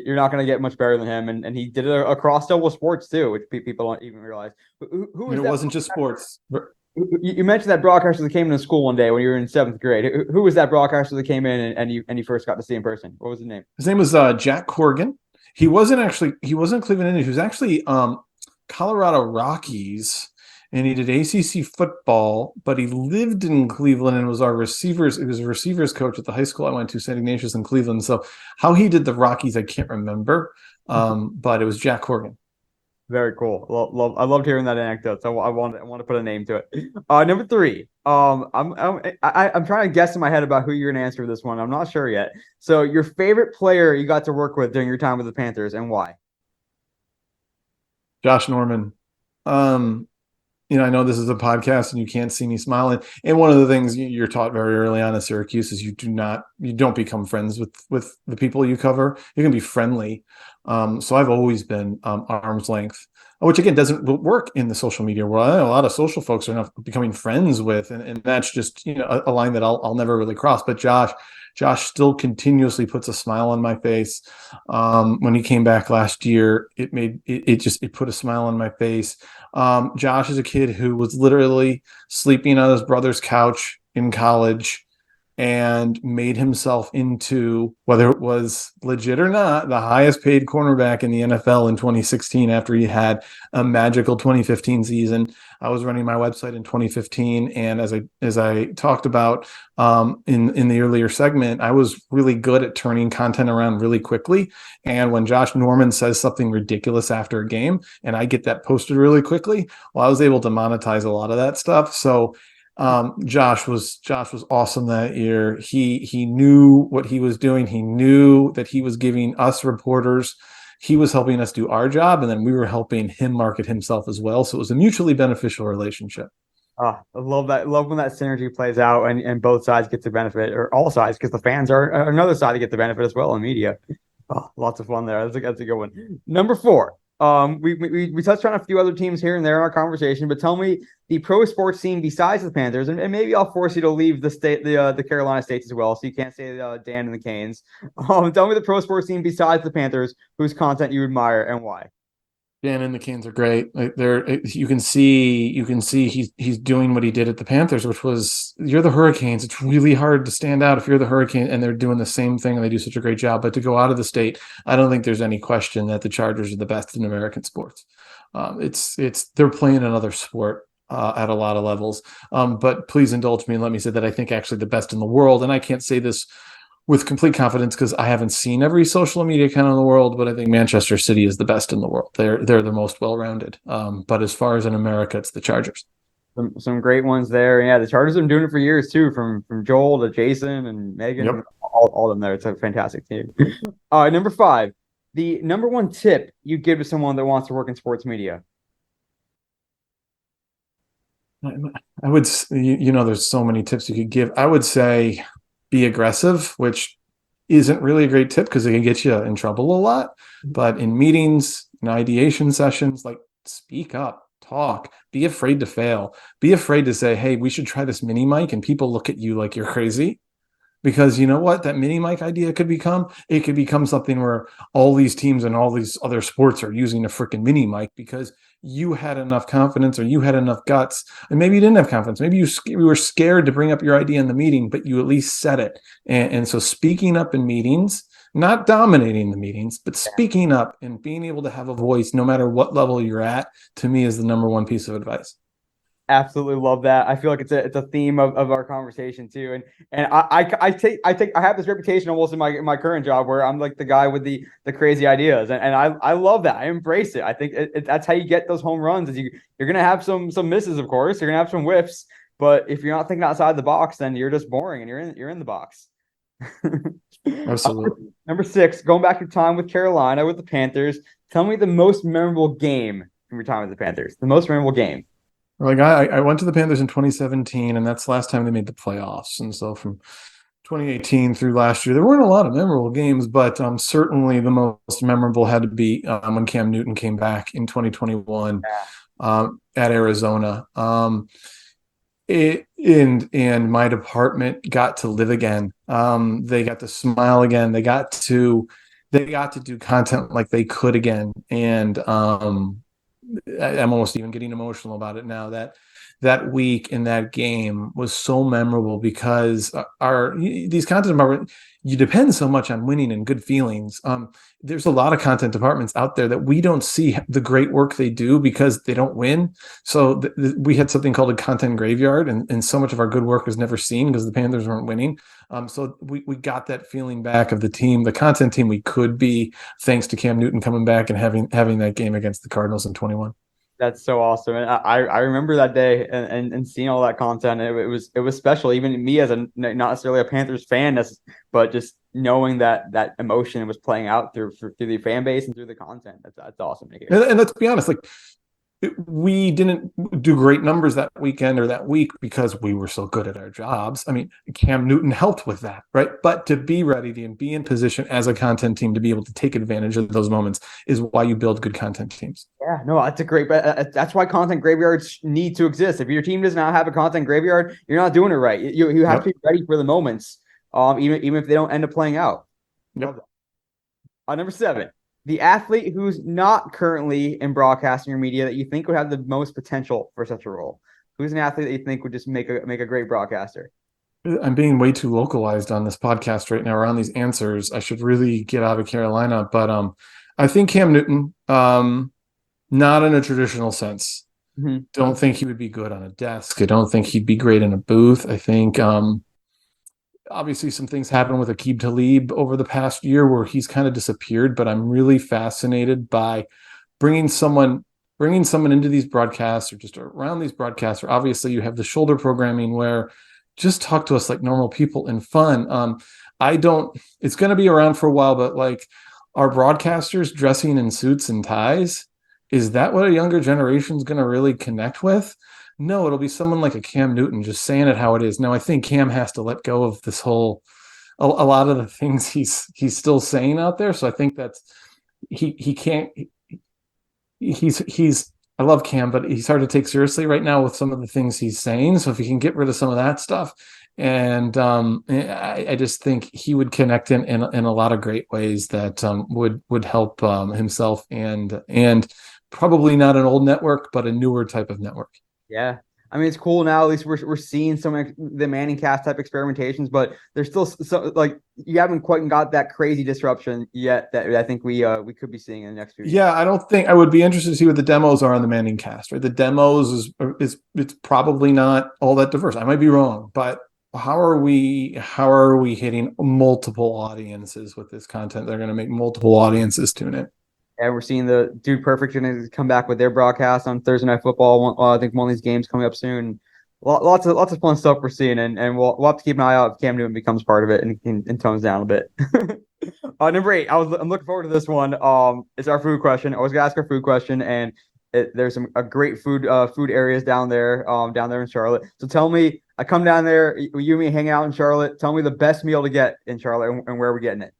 You're not going to get much better than him, and he did it across double sports too, which people don't even realize. Who it wasn't just sports. You mentioned that broadcaster that came into school one day when you were in seventh grade. Who was that broadcaster that came in and you first got to see in person? What was his name? His name was Jack Corrigan. He wasn't Cleveland Indians. He was actually Colorado Rockies, and he did ACC football, but he lived in Cleveland and was our receivers. He was a receivers coach at the high school I went to, St. Ignatius in Cleveland. So how he did the Rockies, I can't remember, but it was Jack Corrigan. Very cool. I loved hearing that anecdote. So I want to put a name to it. Number three. I'm trying to guess in my head about who you're gonna answer this one. I'm not sure yet. So your favorite player you got to work with during your time with the Panthers and why? Josh Norman. I know this is a podcast and you can't see me smiling. And one of the things you're taught very early on at Syracuse is you don't become friends with the people you cover. You can be friendly. So I've always been arm's length, which again doesn't work in the social media world. A lot of social folks are not becoming friends with, and that's just a line that I'll never really cross. But Josh still continuously puts a smile on my face. When he came back last year, it put a smile on my face. Josh is a kid who was literally sleeping on his brother's couch in college and made himself into, whether it was legit or not, the highest paid cornerback in the NFL in 2016 after he had a magical 2015 season. I was running my website in 2015, and as I talked about in the earlier segment, I was really good at turning content around really quickly. And when Josh Norman says something ridiculous after a game, and I get that posted really quickly, well, I was able to monetize a lot of that stuff. So Josh was awesome that year. He knew what he was doing. He knew that he was giving us reporters He was helping us do our job, and then we were helping him market himself as well. So it was a mutually beneficial relationship. I love that. Love when that synergy plays out and both sides get the benefit, or all sides, because the fans are another side to get the benefit as well in media. Oh, lots of fun there. That's a good one. Number four. We touched on a few other teams here and there in our conversation, but tell me the pro sports scene besides the Panthers, and maybe I'll force you to leave the Carolina States as well, so you can't say Dan and the Canes. Tell me the pro sports scene besides the Panthers, whose content you admire and why. Dan and the Canes are great. Like you can see he's doing what he did at the Panthers, which was, you're the Hurricanes. It's really hard to stand out if you're the Hurricane, and they're doing the same thing and they do such a great job. But to go out of the state, I don't think there's any question that the Chargers are the best in American sports. They're playing another sport at a lot of levels. But please indulge me and let me say that I think actually the best in the world, and I can't say this with complete confidence because I haven't seen every social media account in the world, but I think Manchester City is the best in the world. They're the most well-rounded. But as far as in America, it's the Chargers. Some great ones there. Yeah, the Chargers have been doing it for years too, from Joel to Jason and Megan, Yep. all of them there. It's a fantastic team. All right, number five, the number one tip you give to someone that wants to work in sports media. I would, there's so many tips you could give. I would say be aggressive, which isn't really a great tip because it can get you in trouble a lot. But in meetings, in ideation sessions, like speak up, talk, be afraid to fail, be afraid to say, hey, we should try this mini mic, and people look at you like you're crazy. Because you know what that mini mic idea could become? It could become something where all these teams and all these other sports are using a freaking mini mic because you had enough confidence or you had enough guts, and maybe you didn't have confidence. Maybe you were scared to bring up your idea in the meeting, but you at least said it. And so speaking up in meetings, not dominating the meetings, but speaking up and being able to have a voice no matter what level you're at, to me is the number one piece of advice. Absolutely love that. I feel like it's a theme of our conversation too. And I have this reputation almost in my current job where I'm like the guy with the crazy ideas. And I love that. I embrace it. I think that's how you get those home runs, is you're gonna have some misses, of course. You're gonna have some whiffs, but if you're not thinking outside the box, then you're just boring and you're in the box. Absolutely. Number six, going back to time with Carolina with the Panthers, tell me the most memorable game from your time with the Panthers. The most memorable game. Like I went to the Panthers in 2017, and that's the last time they made the playoffs. And so from 2018 through last year, there weren't a lot of memorable games, but certainly the most memorable had to be when Cam Newton came back in 2021 at Arizona. And my department got to live again. They got to smile again. They got to do content like they could again. And I'm almost even getting emotional about it now. That week in that game was so memorable because these content departments, you depend so much on winning and good feelings. There's a lot of content departments out there that we don't see the great work they do because they don't win. So we had something called a content graveyard, and so much of our good work was never seen because the Panthers weren't winning. So we got that feeling back of the team, the content team we could be, thanks to Cam Newton coming back and having that game against the Cardinals in 21. That's so awesome. And I remember that day and seeing all that content. It was special. Even me as not necessarily a Panthers fan, but just knowing that emotion was playing out through the fan base and through the content. That's awesome to hear. And let's be honest, like we didn't do great numbers that weekend or that week because we were so good at our jobs. I mean, Cam Newton helped with that, right? But to be ready and be in position as a content team to be able to take advantage of those moments is why you build good content teams. Yeah, no, that's a great. That's why content graveyards need to exist. If your team does not have a content graveyard, you're not doing it right. You have to be ready for the moments, even if they don't end up playing out. Yep. Number seven. The athlete who's not currently in broadcasting or media that you think would have the most potential for such a role? Who's an athlete that you think would just make a great broadcaster? I'm being way too localized on this podcast right now around these answers. I should really get out of Carolina, but I think Cam Newton, not in a traditional sense. Mm-hmm. Don't think he would be good on a desk. I don't think he'd be great in a booth. I think obviously some things happened with Aqib Talib over the past year where he's kind of disappeared, but I'm really fascinated by bringing someone into these broadcasts or just around these broadcasts. Or obviously you have the shoulder programming where just talk to us like normal people and fun. It's going to be around for a while, but like our broadcasters dressing in suits and ties, is that what a younger generation is going to really connect with? No, it'll be someone like a Cam Newton just saying it how it is. Now, I think Cam has to let go of this whole a lot of the things he's still saying out there. So I think that's he can't he's I love Cam, but he's hard to take seriously right now with some of the things he's saying. So if he can get rid of some of that stuff, and I just think he would connect in a lot of great ways that would help himself and probably not an old network, but a newer type of network. Yeah. I mean, it's cool now. At least we're seeing some of the Manning cast type experimentations, but there's still so like you haven't quite got that crazy disruption yet that I think we could be seeing in the next few years. Yeah, I don't think I would be interested to see what the demos are on the Manning cast. Right, the demos is it's probably not all that diverse. I might be wrong, but how are we hitting multiple audiences with this content? They're going to make multiple audiences tune in. And we're seeing the Dude Perfect going to come back with their broadcast on Thursday Night Football. I think one of these games coming up soon. Lots of fun stuff we're seeing, and we'll have to keep an eye out if Cam Newton becomes part of it and tones down a bit. Number 8, I'm looking forward to this one. It's our food question. I always gotta ask our food question, and there's a great food areas down there in Charlotte. So tell me, I come down there, you and me hang out in Charlotte. Tell me the best meal to get in Charlotte and where we're getting it.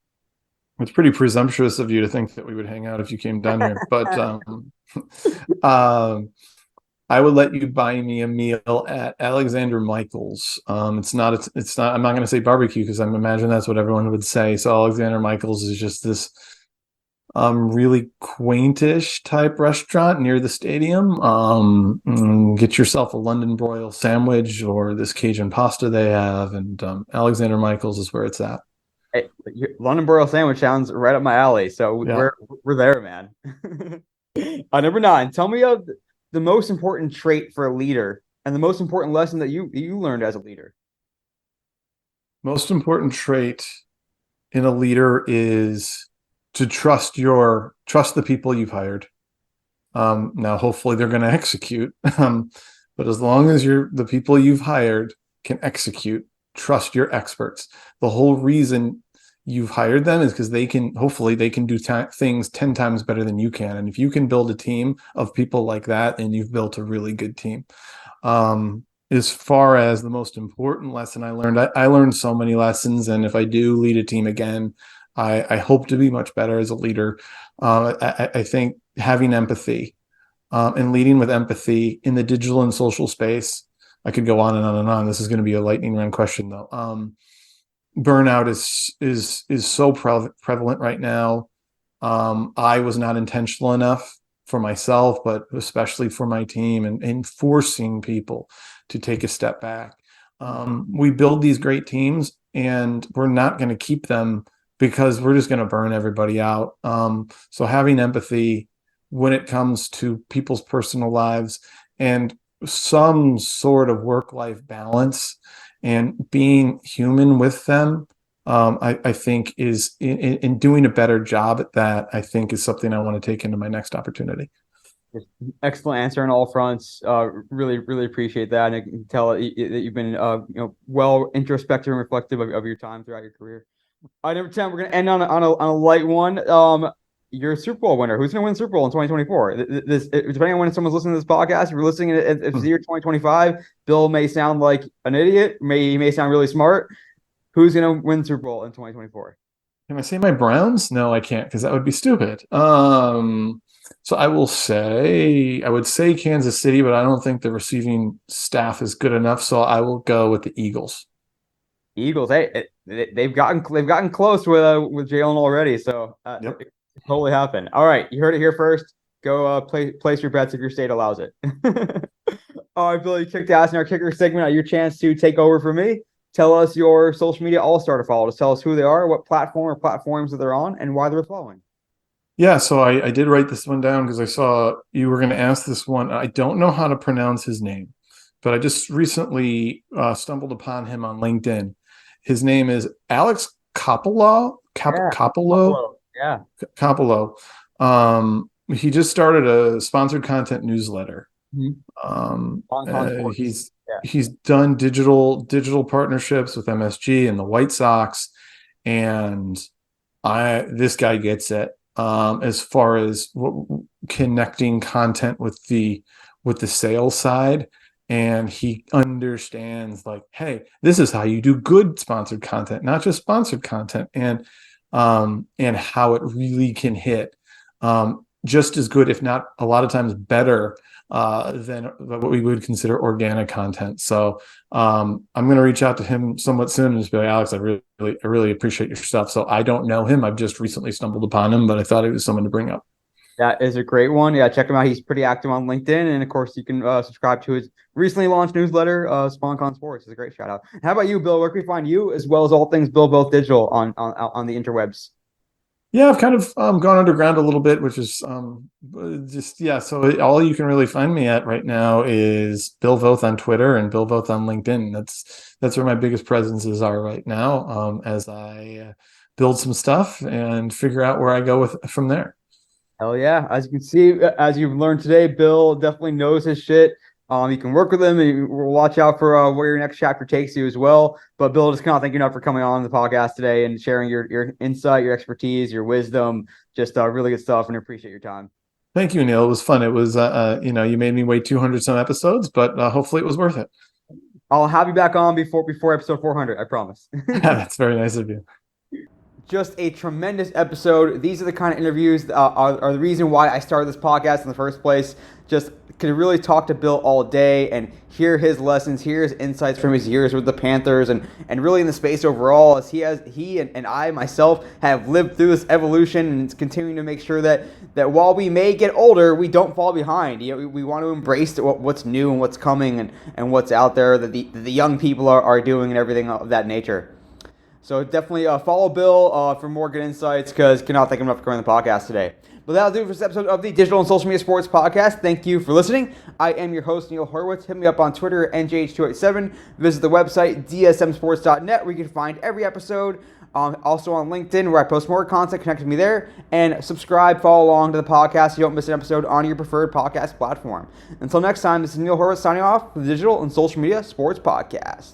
It's pretty presumptuous of you to think that we would hang out if you came down here, but I would let you buy me a meal at Alexander Michael's. It's not. I'm not going to say barbecue because I imagine that's what everyone would say. So Alexander Michael's is just this really quaintish type restaurant near the stadium. Get yourself a London broil sandwich or this Cajun pasta they have, and Alexander Michael's is where it's at. Hey, London broil sandwich sounds right up my alley, so yeah. we're there, man. Number 9, tell me the most important trait for a leader and the most important lesson that you learned as a leader. Most important trait in a leader is to trust the people you've hired. Now, hopefully, they're going to execute, but as long as the people you've hired can execute, trust your experts. The whole reason you've hired them is because they can do things 10 times better than you can. And if you can build a team of people like that, then you've built a really good team. As far as the most important lesson I learned so many lessons. And if I do lead a team again, I hope to be much better as a leader. I think having empathy and leading with empathy in the digital and social space. I could go on and on and on. This is going to be a lightning round question, though. Burnout is so prevalent right now. I was not intentional enough for myself, but especially for my team, and forcing people to take a step back. We build these great teams, and we're not going to keep them because we're just going to burn everybody out. So having empathy when it comes to people's personal lives and some sort of work-life balance and being human with them, I think is in doing a better job at that, I think is something I want to take into my next opportunity. Excellent answer on all fronts. Really, really appreciate that. And I can tell that you've been well introspective and reflective of your time throughout your career. Number 10, we're going to end on a light one. You're a Super Bowl winner. Who's going to win the Super Bowl in 2024? Depending on when someone's listening to this podcast, if you're listening if it's the year 2025, Bill may sound like an idiot. He may sound really smart. Who's going to win the Super Bowl in 2024? Can I say my Browns? No, I can't because that would be stupid. So I would say Kansas City, but I don't think the receiving staff is good enough. So I will go with the Eagles. Eagles, hey, they've gotten close with Jalen already. So yep. It totally happened. All right, you heard it here first. Go place your bets if your state allows it. All right, Billy, kicked ass in our kicker segment. Your chance to take over for me. Tell us your social media all-star to follow. Just tell us who they are, what platform or platforms that they're on, and why they're following. Yeah, so I did write this one down because I saw you were going to ask this one. I don't know how to pronounce his name, but I just recently stumbled upon him on LinkedIn. His name is Alex Coppola. Coppola. Yeah. Coppola. He just started a sponsored content newsletter. Mm-hmm. He's done digital partnerships with MSG and the White Sox, and this guy gets it. as far as connecting content with the sales side. And he understands, like, hey, this is how you do good sponsored content, not just sponsored content, and how it really can hit just as good, if not a lot of times better, than what we would consider organic content. So I'm going to reach out to him somewhat soon and just be like, Alex, I really appreciate your stuff. So I don't know him. I've just recently stumbled upon him, but I thought it was someone to bring up. That is a great one. Yeah, check him out. He's pretty active on LinkedIn. And of course, you can subscribe to his recently launched newsletter, SpawnCon Sports. It's a great shout out. How about you, Bill? Where can we find you, as well as all things Bill Voth Digital on the interwebs? Yeah, I've kind of gone underground a little bit, which is So all you can really find me at right now is Bill Voth on Twitter and Bill Voth on LinkedIn. That's where my biggest presences are right now, as I build some stuff and figure out where I go from there. Hell yeah. As you can see, as you've learned today, Bill definitely knows his shit. You can work with him, and we'll watch out for where your next chapter takes you as well. But Bill, just kind of thank you enough for coming on the podcast today and sharing your insight, your expertise, your wisdom. Just really good stuff, and appreciate your time. Thank you, Neil. It was fun. It was, you made me wait 200 some episodes, but hopefully it was worth it. I'll have you back on before episode 400. I promise. That's very nice of you. Just a tremendous episode. These are the kind of interviews are the reason why I started this podcast in the first place. Just could really talk to Bill all day and hear his lessons, hear his insights from his years with the Panthers, and really in the space overall, as he and I myself have lived through this evolution, and it's continuing to make sure that while we may get older, we don't fall behind. We want to embrace what's new and what's coming and what's out there that the young people are doing and everything of that nature. So definitely follow Bill for more good insights, because cannot thank him enough for coming on the podcast today. But that'll do it for this episode of the Digital and Social Media Sports Podcast. Thank you for listening. I am your host, Neil Horowitz. Hit me up on Twitter, NJH287. Visit the website, dsmsports.net, where you can find every episode. Also on LinkedIn, where I post more content. Connect with me there. And subscribe, follow along to the podcast so you don't miss an episode on your preferred podcast platform. Until next time, this is Neil Horowitz signing off for the Digital and Social Media Sports Podcast.